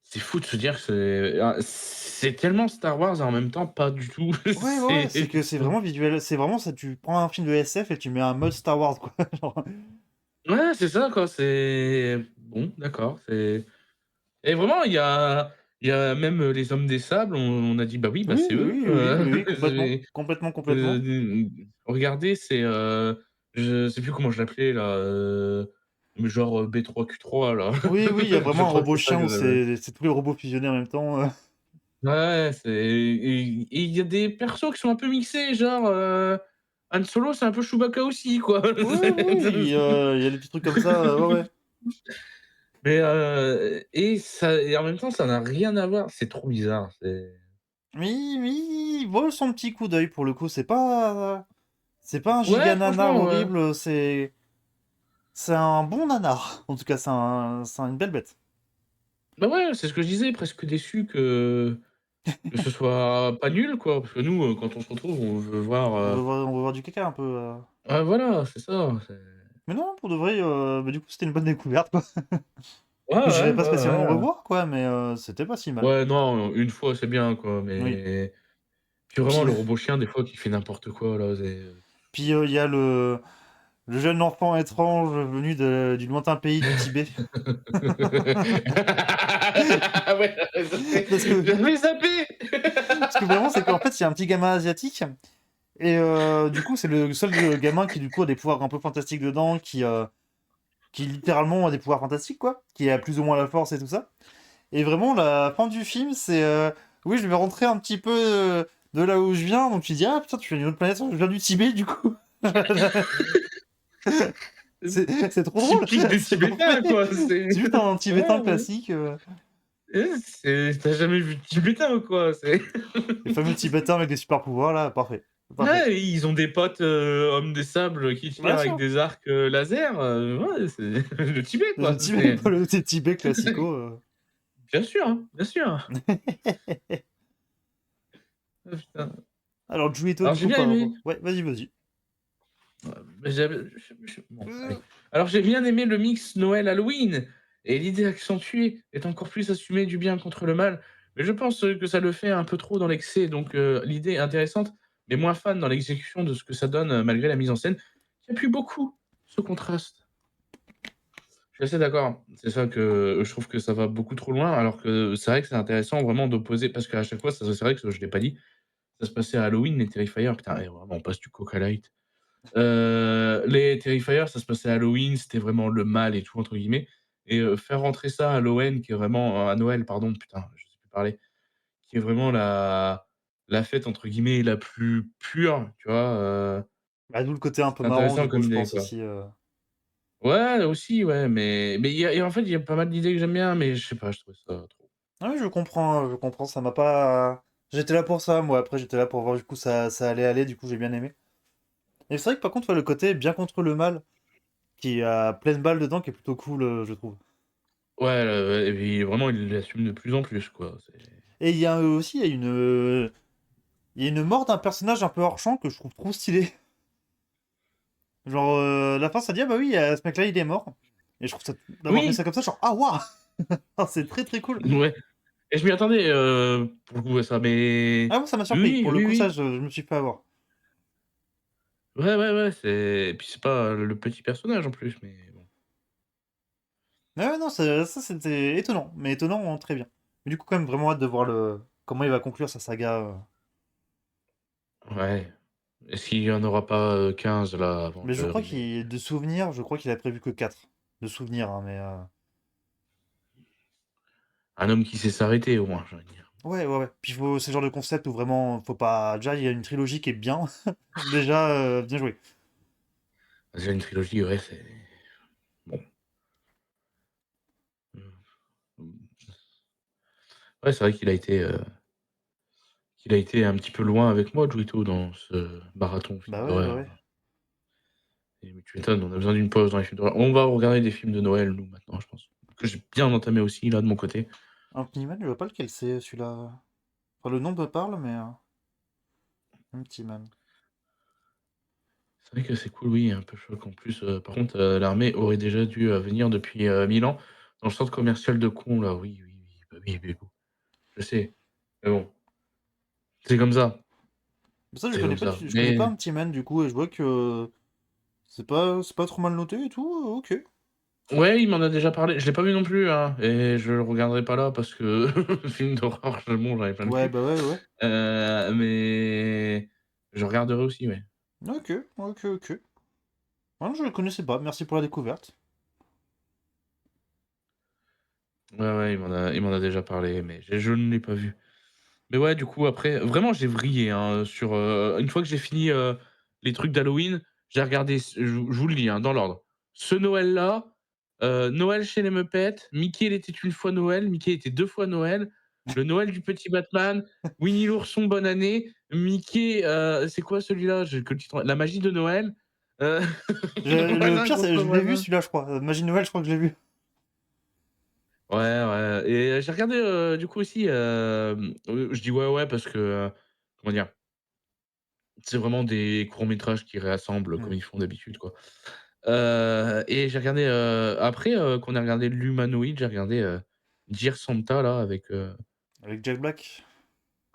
c'est fou de se dire que c'est tellement Star Wars et en même temps pas du tout. Ouais, ouais, ouais, c'est que c'est vraiment visuel, c'est vraiment ça, tu prends un film de SF et tu mets un mode Star Wars, quoi. Genre Ouais, c'est ça, quoi, c'est bon, d'accord, c'est et vraiment, il y a même, les Hommes des Sables, on a dit: «Bah oui, bah, oui, c'est eux», oui, oui, oui, oui, complètement, c'est complètement, complètement. regardez, c'est, je sais plus comment je l'appelais là, mais genre, B3Q3 là. Oui, oui, il y a Je vraiment un crois que robot c'est ça chien que où j'avais. c'est tous les robots fusionnés en même temps, Ouais, c'est et il y a des persos qui sont un peu mixés, genre, Han Solo, c'est un peu Chewbacca aussi, quoi. Oui, oui, il y a des petits trucs comme ça, ouais, ouais. Mais, et en même temps, ça n'a rien à voir. C'est trop bizarre, c'est Oui, oui, il vole son petit coup d'œil pour le coup, c'est pas un giga ouais, nanar franchement, ouais. horrible, c'est un bon nanar. En tout cas, c'est une belle bête. Bah, ouais, c'est ce que je disais, presque déçu que ce soit pas nul, quoi. Parce que nous, quand on se retrouve, on veut voir, On veut voir du caca un peu, ouais, voilà, c'est ça, c'est mais non, pour de vrai, bah, du coup, c'était une bonne découverte, quoi. ouais, J'irai ouais, pas ouais, spécialement ouais. revoir, quoi, mais c'était pas si mal. Ouais, non, une fois, c'est bien, quoi, Oui. mais puis vraiment Puis le robot chien, des fois, qui fait n'importe quoi, là, c'est puis, il y a le jeune enfant étrange venu du lointain pays du Tibet. Ouais, Parce que j'avais zappé! parce que vraiment, c'est qu'en fait, il y a un petit gamin asiatique et du coup, c'est le seul, gamin qui, du coup, a des pouvoirs un peu fantastiques dedans, qui littéralement a des pouvoirs fantastiques, quoi, qui a plus ou moins la force et tout ça. Et vraiment, la fin du film, c'est oui, je vais rentrer un petit peu de là où je viens. Donc tu dis, ah putain, tu viens d'une autre planète, je viens du Tibet, du coup. C'est trop drôle. Typique des C'est parfait. Tibétains, quoi, c'est C'est juste un ouais, Tibétain ouais. classique. C'est tu jamais vu de Tibétain ou quoi? C'est Les fameux Tibétains avec des super pouvoirs, là, parfait. Parfait. ouais, ils ont des potes, hommes des sables qui Bien tirent avec sûr. des arcs, laser, ouais, c'est le Tibet, Le quoi, Tibet, c'est le Tibet classico. bien sûr, hein, bien sûr. Ah putain. Alors, Juito, Alors du j'ai coup, bien par aimé. rapport. Ouais, vas-y, vas-y. Mais j'avais bon, allez. Alors j'ai bien aimé le mix Noël-Halloween et l'idée accentuée est encore plus assumée du bien contre le mal, mais je pense, que ça le fait un peu trop dans l'excès, donc l'idée est intéressante, mais moins fan dans l'exécution de ce que ça donne, malgré la mise en scène qui appuie beaucoup ce contraste. Je suis assez d'accord. C'est ça que je trouve que ça va beaucoup trop loin, alors que c'est vrai que c'est intéressant vraiment d'opposer parce qu'à chaque fois, ça c'est vrai que je l'ai pas dit, ça se passait à Halloween, les Terrifier, putain et vraiment on passe du coq à light. Les Terrifier, ça se passait à Halloween, c'était vraiment «le mal» et tout entre guillemets et faire rentrer ça à Halloween qui est vraiment à Noël pardon, putain, je sais plus parler, qui est vraiment la fête entre guillemets «la plus pure», tu vois? Bah, d'où le côté un peu C'est marrant, intéressant du coup, comme je idée, pense quoi. aussi. Ouais, aussi, ouais, mais il y a en fait, il y a pas mal d'idées que j'aime bien, mais je sais pas, je trouve ça trop Ah oui, je comprends, ça m'a pas j'étais là pour ça, moi, après j'étais là pour voir, du coup, ça allait aller, du coup, j'ai bien aimé. Et c'est vrai que par contre, ouais, le côté bien contre le mal, qui a pleine balle dedans, qui est plutôt cool, je trouve. ouais, et puis vraiment, il l'assume de plus en plus, quoi, c'est Et il y a aussi, il y a une mort d'un personnage un peu hors champ que je trouve trop stylé. Genre, la fin, ça dit, ah bah oui, ce mec-là, il est mort. Et je trouve ça, d'avoir fait ça oui! comme ça, genre, ah waouh! Ah, c'est très très cool. Ouais et je m'y attendais, pour le coup à ça, mais Ah bon, ça m'a surpris. oui, Pour le oui, coup, ça, oui. je me suis fait avoir. Ouais, ouais, ouais, c'est et puis c'est pas le petit personnage en plus, mais bon. Ah ouais, non, ça c'était étonnant, mais étonnant très bien. Mais du coup, quand même, vraiment hâte de voir comment il va conclure sa saga. Ouais. Est-ce qu'il y en aura pas, 15 là avant Mais je le crois remake? qu'il, de souvenirs, je crois qu'il a prévu que 4. De souvenirs, hein, mais. Un homme qui sait s'arrêter au moins, j'ai envie de dire. Ouais, ouais, ouais. Puis c'est le genre de concept où vraiment, faut pas. Déjà, il y a une trilogie qui est bien. Déjà, bien joué. Déjà une trilogie, ouais, c'est bon. Mmh. Ouais, c'est vrai qu'il a été un petit peu loin avec moi, Juito, dans ce marathon film Bah ouais, ouais, d'horreur, ouais. et tu m'étonnes, on a besoin d'une pause dans les films d'horreur. On va regarder des films de Noël, nous, maintenant, je pense. Que j'ai bien entamé aussi, là, de mon côté. Un petit man, je vois pas lequel c'est celui-là. Enfin, le nom me parle, mais. Un petit man. C'est vrai que c'est cool, oui, un peu choc en plus, par contre, l'armée aurait déjà dû, venir depuis, 1000 ans dans le centre commercial de Con là, oui, oui, oui, bah, oui, mais bon, je sais, mais bon, c'est comme ça, Ça, c'est comme ça, je connais pas mais un petit man, du coup, et je vois que c'est pas trop mal noté et tout. Ok. ouais, il m'en a déjà parlé, je l'ai pas vu non plus, hein et je le regarderai pas là parce que film d'horreur, bon, j'en ai plein le Ouais, cul, bah ouais, ouais. mais je regarderai aussi, ouais. Ok, ok, ok. Ah, je le connaissais pas, merci pour la découverte. Ouais, ouais, il m'en a déjà parlé, mais je ne l'ai pas vu. Mais ouais, du coup, après, vraiment, j'ai vrillé, hein, sur, une fois que j'ai fini, les trucs d'Halloween, j'ai regardé je vous le lis, hein, dans l'ordre. Ce Noël-là, Noël chez les Muppets, Mickey, il était une fois Noël, Mickey était 2 fois Noël, le Noël du petit Batman, Winnie l'ourson, bonne année, Mickey, c'est quoi celui-là? J'ai que le titre La magie de Noël, heu, Le Voisin pire, c'est contre je l'ai vu voisin. celui-là, je crois. Magie de Noël, je crois que je l'ai vu. Ouais, ouais et j'ai regardé, du coup aussi, je dis: «Ouais, ouais» parce que, comment dire? C'est vraiment des courts métrages qui réassemblent comme Hmm. ils font d'habitude, quoi. Et j'ai regardé, après, qu'on a regardé L'Humanoïde, j'ai regardé, Dear Santa là avec, Avec Jack Black.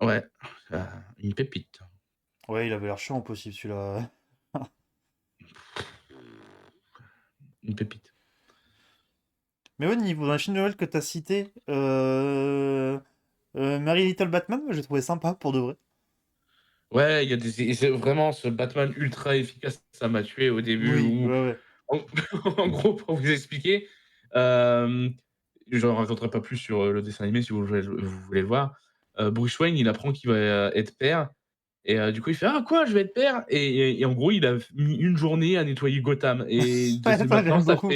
ouais, heu, une pépite. Ouais, il avait l'air chiant possible celui-là. Une pépite. Mais ouais, niveau d'un film de Noël que t'as cité, Merry Little Batman, moi, j'ai trouvé sympa pour de vrai. Ouais, il y a des et c'est vraiment ce Batman ultra efficace, ça m'a tué au début Oui, où ouais, ouais. en en gros, pour vous expliquer, hem, j'en raconterai pas plus sur, le dessin animé si vous voulez le voir. Bruce Wayne, il apprend qu'il va, être père et du coup, il fait: «Ah quoi? Je vais être père?» et en gros, il a mis une journée à nettoyer Gotham et de Ouais, c'est ça, maintenant j'aime beaucoup.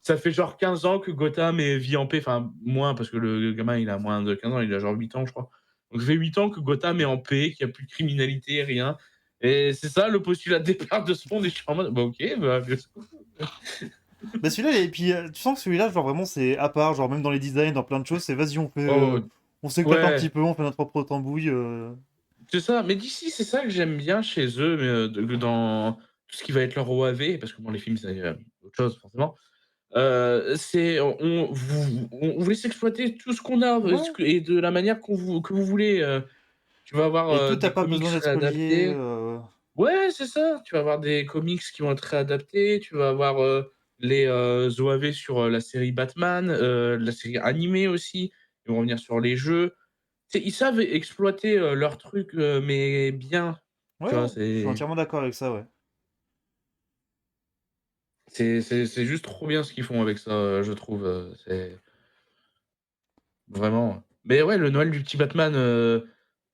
ça fait genre 15 ans que Gotham vit en paix, enfin moins parce que le gamin, il a moins de 15 ans, il a genre 8 ans, je crois. Donc ça fait 8 ans que Gotham est en paix, qu'il y a plus de criminalité, rien et c'est ça le postulat de départ de ce monde et je suis en mode: «Bah OK, bah Bah celui-là, et puis tu sens que celui-là, genre vraiment, c'est à part, genre même dans les designs, dans plein de choses, c'est vas-y, oh on s'éclate un petit ouais, peu, on fait notre propre tambouille. c'est ça». Mais d'ici, c'est ça que j'aime bien chez eux, mais dans tout ce qui va être leur OAV, parce que bon, les films, c'est, autre chose forcément. C'est on vous laisse exploiter tout ce qu'on a, ce Ouais. que et de la manière que vous voulez, tu vas avoir, Et tout n'a des pas comics besoin d'être relié. réadaptés. Ouais, c'est ça, tu vas avoir des comics qui vont être réadaptés, tu vas avoir, les, OAV sur, la série Batman, la série animée aussi. Ils vont revenir sur les jeux. Tu sais, ils savent exploiter, leur truc, mais bien, Ouais, tu vois? ouais, je suis C'est entièrement d'accord avec ça, ouais. C'est juste trop bien ce qu'ils font avec ça, je trouve, c'est vraiment. Mais ouais, le Noël du petit Batman,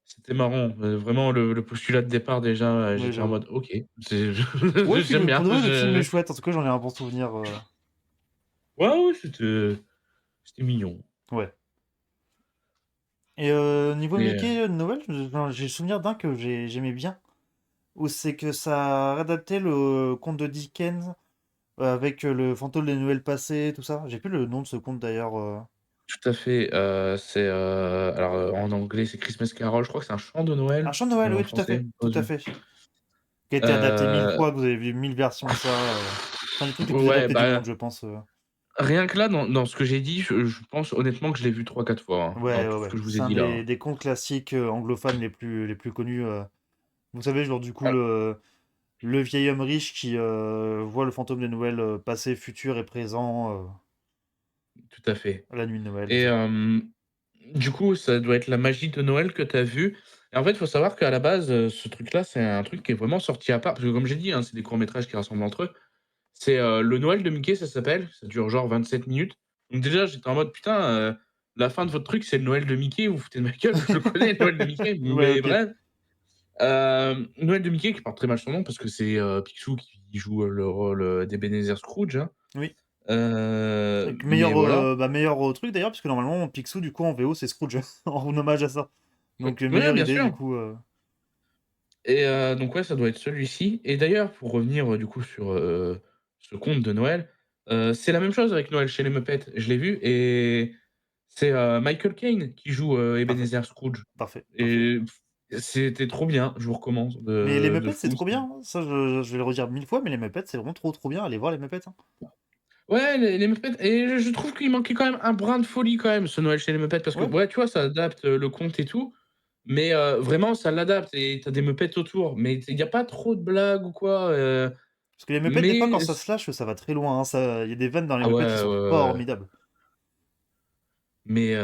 c'était marrant, vraiment le postulat de départ déjà, Oui, j'étais en j'avoue. mode: «OK, c'est Ouais, puis j'aime pour bien, de vrai, le film est je» chouette. En tout cas, j'en ai un bon souvenir. ouais, ouais, c'était mignon Ouais. Et niveau et Mickey de Noël, enfin, j'ai le souvenir d'un que j'aimais bien, où c'est que ça adaptait le conte de Dickens avec le fantôme des Noëls passés, tout ça. J'ai plus le nom de ce conte d'ailleurs. tout à fait, c'est, alors, en anglais, c'est Christmas Carol, je crois que c'est un chant de Un Noël, chant de Noël, en oui, tout à français, fait, tout à fait. Qui a été adapté 1000 heu, fois, que vous avez vu 1000 versions de ça. C'est un des trucs les plus ouais, adaptés du bah monde, je pense. rien que là, dans ce que j'ai dit, je pense honnêtement que je l'ai vu 3-4 fois, hein, dans Ouais, ouais, tout ce ouais. que je vous ai C'est un dit là, hein. des contes classiques anglophones les plus connus. Vous savez, genre du coup, Ah, le vieil homme riche qui voit le fantôme de Noël passé, futur et présent tout à fait à la nuit de Noël, tout et ça. du coup, ça doit être la magie de Noël que tu as vue et en fait, il faut savoir qu'à la base, ce truc-là, c'est un truc qui est vraiment sorti à part parce que comme j'ai dit, hein, c'est des courts métrages qui rassemblent entre eux. C'est, le Noël de Mickey, ça s'appelle, ça dure genre 27 minutes. Donc déjà, j'étais en mode: «Putain, la fin de votre truc, c'est le Noël de Mickey, vous vous foutez de ma gueule, je le connais le Noël de Mickey». Ouais, Mais ok. bref, Noël de Mickey qui porte très mal son nom parce que c'est, Picsou qui joue, le rôle, d'Ebenezer Scrooge, hein. Oui. Donc, Mais voilà. meilleur truc d'ailleurs, puisque normalement, Picsou, du coup, en VO, c'est Scrooge, en hommage à ça. Donc, Ouais, meilleure bien idée, du sûr coup. et donc ouais, ça doit être celui-ci et d'ailleurs, pour revenir, du coup sur, ce conte de Noël, c'est la même chose avec Noël chez les Muppets. Je l'ai vu et c'est, Michael Caine qui joue, Parfait, Ebenezer Scrooge parfait, parfait. et c'était trop bien, je vous recommande Mais les de Muppets, c'est fou. trop bien, hein. Ça, je vais le redire 1000 fois, mais les Muppets, c'est vraiment trop, trop bien. Allez voir les Muppets, hein. Ouais, les Muppets et je trouve qu'il manquait quand même un brin de folie quand même, ce Noël chez les Muppets parce que, Ouais. ouais, tu vois, ça adapte, le conte et tout, mais vraiment ça l'adapte et tu as des Muppets autour, mais il y a pas trop de blagues ou quoi, Parce que les Muppets, des fois, quand mais ça se lâche, ça va très loin, hein. Ça, il y a des vannes dans les ah ouais, Muppets qui ouais, sont ouais, ouais, formidables. mais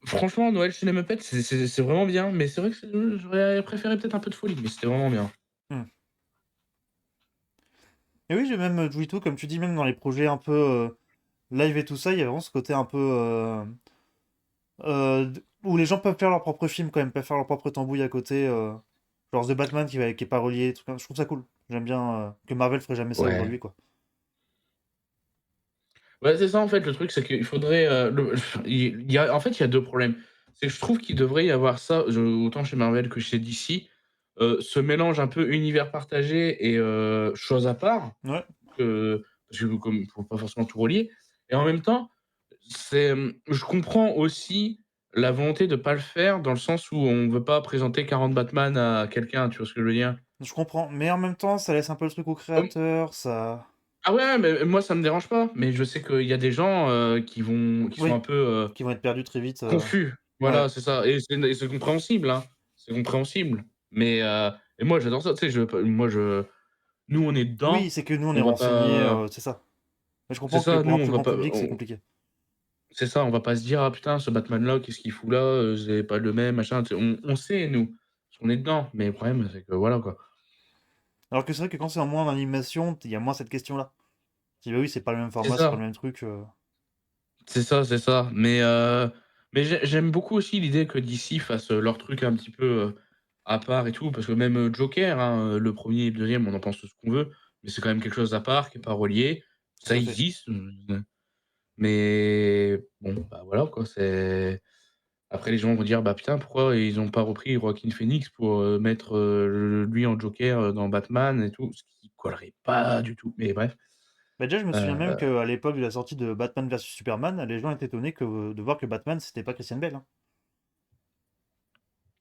franchement, Noël chez les Muppets, c'est vraiment bien, mais c'est vrai que j'aurais préféré peut-être un peu de folie, mais c'était vraiment bien. Hmm. Et oui, j'ai même joué tout, comme tu dis, même dans les projets un peu live et tout ça, il y a vraiment ce côté un peu où les gens peuvent faire leur propre film quand même, peuvent faire leur propre tambouille à côté. Genre The Batman qui est pas relié, des trucs comme ça. Je trouve ça cool. J'aime bien que Marvel ferait jamais ça Ouais. aujourd'hui, quoi. Ouais, c'est ça en fait, le truc, c'est qu'il faudrait, il y a en fait, il y a 2 problèmes. C'est que je trouve qu'il devrait y avoir ça, autant chez Marvel que chez DC, ce mélange un peu univers partagé et choses à part, Ouais. parce que comme faut pas forcément tout relier et en même temps, je comprends aussi la volonté de pas le faire dans le sens où on veut pas présenter 40 Batman à quelqu'un, tu vois ce que je veux dire? Je comprends. Mais en même temps, ça laisse un peu le truc au créateur, ça. Ah ouais, mais moi ça me dérange pas, mais je sais qu'il y a des gens, qui sont un Oui. peu, Qui vont être perdus très vite. confus. Ouais. Voilà, c'est ça et c'est compréhensible, hein. C'est compréhensible. Mais et moi j'adore ça, tu sais, je peux moi je nous on est Oui, dedans, c'est que nous, on est on va renseignés, pas c'est ça. Mais je c'est comprends que ça, pour nous un on plus va grand pas public, c'est compliqué. c'est ça, on va pas se dire: «Ah putain, ce Batman-là, qu'est-ce qu'il fout là? C'est pas le même, machin», tu sais, on sait nous, parce qu'on est dedans, mais le problème c'est que voilà quoi. Alors que c'est vrai que quand c'est en moins en animation, il y a moins cette question-là. Tu dis, bah oui, c'est pas le même C'est format, c'est pas le ça. même truc. C'est ça. Mais j'aime beaucoup aussi l'idée que DC fasse, leur truc un petit peu, à part et tout, parce que même, Joker, hein, le premier et le 2e, on en pense ce qu'on veut, mais c'est quand même quelque chose à part, qui est pas relié. Tout Ça à fait. existe, mais bon, bah, voilà quoi, c'est après les gens vont dire: «Bah, putain, pourquoi ils ont pas repris Joaquin Phoenix pour, mettre, lui en Joker, dans Batman et tout?» Ce qui collerait pas du tout, mais bref. Bah déjà, je me souviens même Heu qu'à l'époque de la sortie de Batman versus Superman, les gens étaient étonnés de voir que Batman, c'était pas Christian Bale, hein.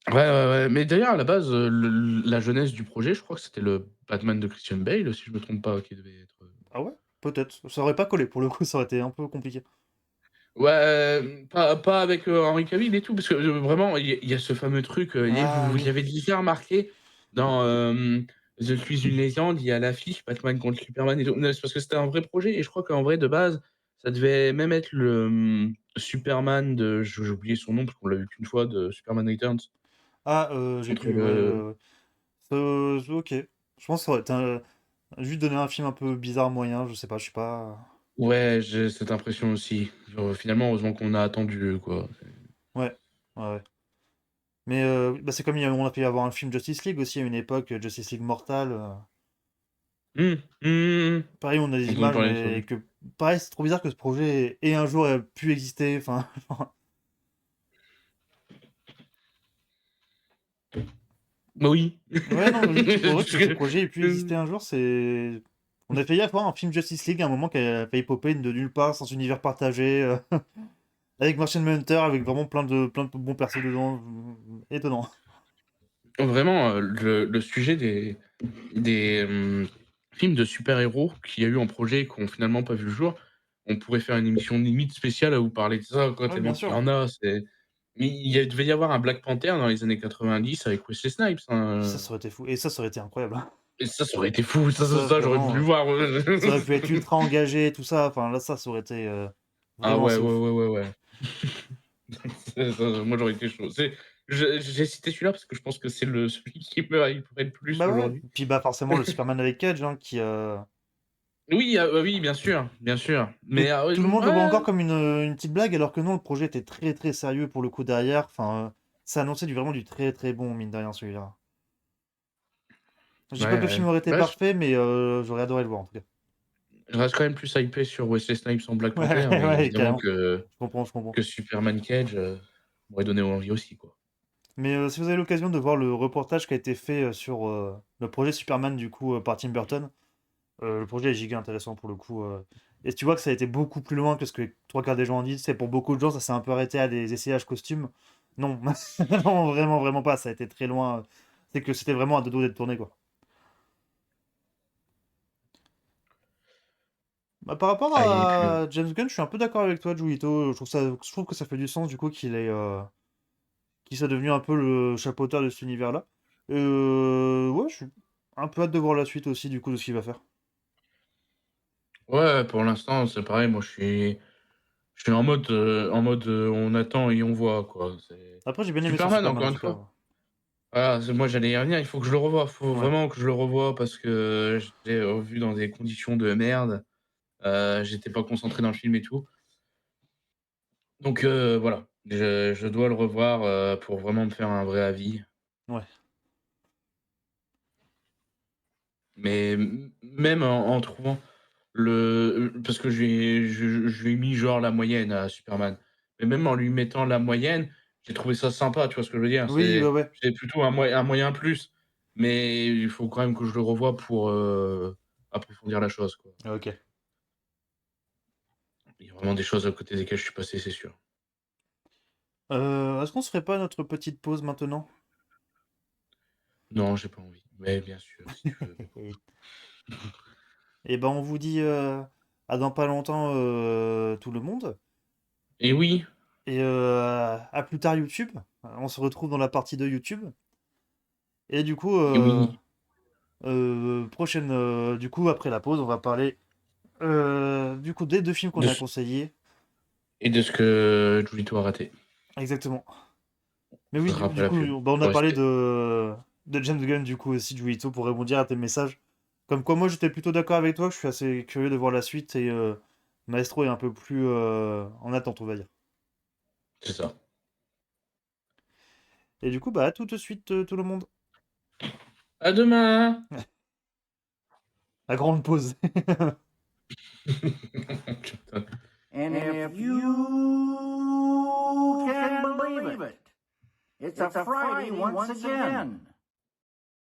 Ouais, ouais, ouais, mais d'ailleurs à la base, la jeunesse du projet, je crois que c'était le Batman de Christian Bale, si je me trompe pas, qui devait être, Ah ouais? Peut-être. Ça aurait pas collé, pour le coup, ça aurait été un peu compliqué. ouais, pas avec, Henry Cavill et tout, parce que, vraiment il y a ce fameux truc, et Ah vous y oui. avez déjà remarqué dans, Je suis une légende, il y a l'affiche Batman contre Superman et tout. Non, c'est parce que c'était un vrai projet et je crois qu'en vrai de base, ça devait même être le, Superman de j'ai oublié son nom parce qu'on l'a vu qu'une fois, de Superman Returns Ah, j'ai contre plus, ouais, le OK. Je pense que ça aurait été un Juste donner un film un peu bizarre, moyen, je sais pas, je suis pas. Ouais, j'ai cette impression aussi. Genre, finalement, heureusement qu'on a attendu, quoi. Ouais, ouais. Mais bah, c'est comme on a pu y avoir un film Justice League aussi à une époque, Justice League Mortal. Pareil, on a J'ai des entendu images, parler de ça. mais que. Pareil, c'est trop bizarre que ce projet ait un jour pu exister. Enfin. Bah oui. Ouais, non, juste pour eux Parce que ce que- projet ait pu exister un jour, c'est. On a failli avoir un film Justice League à un moment qui a failli popper de nulle part, sans univers partagé, avec Martian Manhunter, avec vraiment plein de bons persos dedans. Étonnant. Vraiment, le sujet des films de super-héros qu'il y a eu en projet et qui n'ont finalement pas vu le jour, on pourrait faire une émission limite spéciale à vous parler de ça, quoi, Ouais, bien tellement qu'il y sûr. en a. Mais devait y avoir un Black Panther dans les années 90 avec Wesley Snipes. Ça aurait été fou. Et ça aurait été incroyable. Et ça aurait été fou. Ça, Ça, j'aurais voulu vraiment. voir. Ça aurait pu être ultra engagé, tout ça. Enfin, là, ça aurait été Ah vraiment ouais, assez ouais, ouf. ouais, ouais, ouais. Moi, j'aurais été chaud. J'ai cité celui-là parce que je pense que c'est celui qui me pourrait le plus Bah ouais. aujourd'hui. Puis bah forcément le Superman avec Cage, hein, qui. Oui, oui, bien sûr, bien sûr. Que Mais tout le monde le voit ouais, encore comme une petite blague, alors que non, le projet était très très sérieux pour le coup derrière. Enfin, ça annonçait vraiment du très très bon, mine de rien, celui-là. Je dis pas que le film aurait été ouais, parfait, mais j'aurais adoré le voir en tout cas. je reste quand même plus hypé sur Wesley Snipes en Black Ouais, Panther, mais ouais, évidemment carrément. Je comprends, je comprends. que Superman Cage m'aurait donné envie aussi, quoi. Mais si vous avez l'occasion de voir le reportage qui a été fait sur le projet Superman, du coup, par Tim Burton, le projet est giga intéressant pour le coup. Et tu vois que ça a été beaucoup plus loin que ce que trois quarts des gens en disent. C'est pour beaucoup de gens, ça s'est un peu arrêté à des essayages costumes. Non, non, vraiment, vraiment pas. Ça a été très loin. C'est que c'était vraiment à deux doigts d'être tourné, quoi. Bah, par rapport Ah, et puis, à James Gunn, je suis un peu d'accord avec toi, Julito. Je trouve que ça fait du sens, du coup, qu'il soit devenu un peu le chapeauteur de cet univers-là. Ouais, je suis un peu hâte de voir la suite aussi, du coup, de ce qu'il va faire. ouais, pour l'instant, c'est pareil, moi je suis en mode on attend et on voit, quoi. Après, j'ai bien aimé son Superman, Superman, encore en une tout cas. fois. Voilà, moi j'allais y revenir, il faut que je le revoie, faut Ouais. vraiment que je le revoie parce que je l'ai revu dans des conditions de merde. J'étais pas concentré dans le film et tout. Donc voilà, je dois le revoir pour vraiment me faire un vrai avis. Ouais. Mais même en trouvant parce que je lui ai mis genre la moyenne à Superman. Mais même en lui mettant la moyenne, j'ai trouvé ça sympa, tu vois ce que je veux dire? Oui, ouais, ouais. C'est plutôt un moyen plus. Mais il faut quand même que je le revoie pour approfondir la chose, quoi. Ok. Il y a vraiment des choses à côté desquelles je suis passé, c'est sûr. Est-ce qu'on se ferait pas notre petite pause maintenant? Non, j'ai pas envie. Mais bien sûr, si tu veux. Et ben, on vous dit à dans pas longtemps, tout le monde. Et oui, Et à plus tard, YouTube. On se retrouve dans la partie de YouTube. Et du coup, et oui. prochaine, du coup, après la pause, on va parler du coup des deux films qu'on De a ce- conseillés. et de ce que Julito a raté. Exactement. Mais Ce oui, sera après du la coup, pub. bah, on Faut a parlé rester. de James Gunn, du coup, aussi, Juito, pour rebondir à tes messages. Comme quoi, moi, j'étais plutôt d'accord avec toi, je suis assez curieux de voir la suite, et Maestro est un peu plus en attente, on va dire. C'est ça. Et du coup, bah, à tout de suite, tout le monde. À demain! La grande pause. And if you can believe it, it's a Friday once again.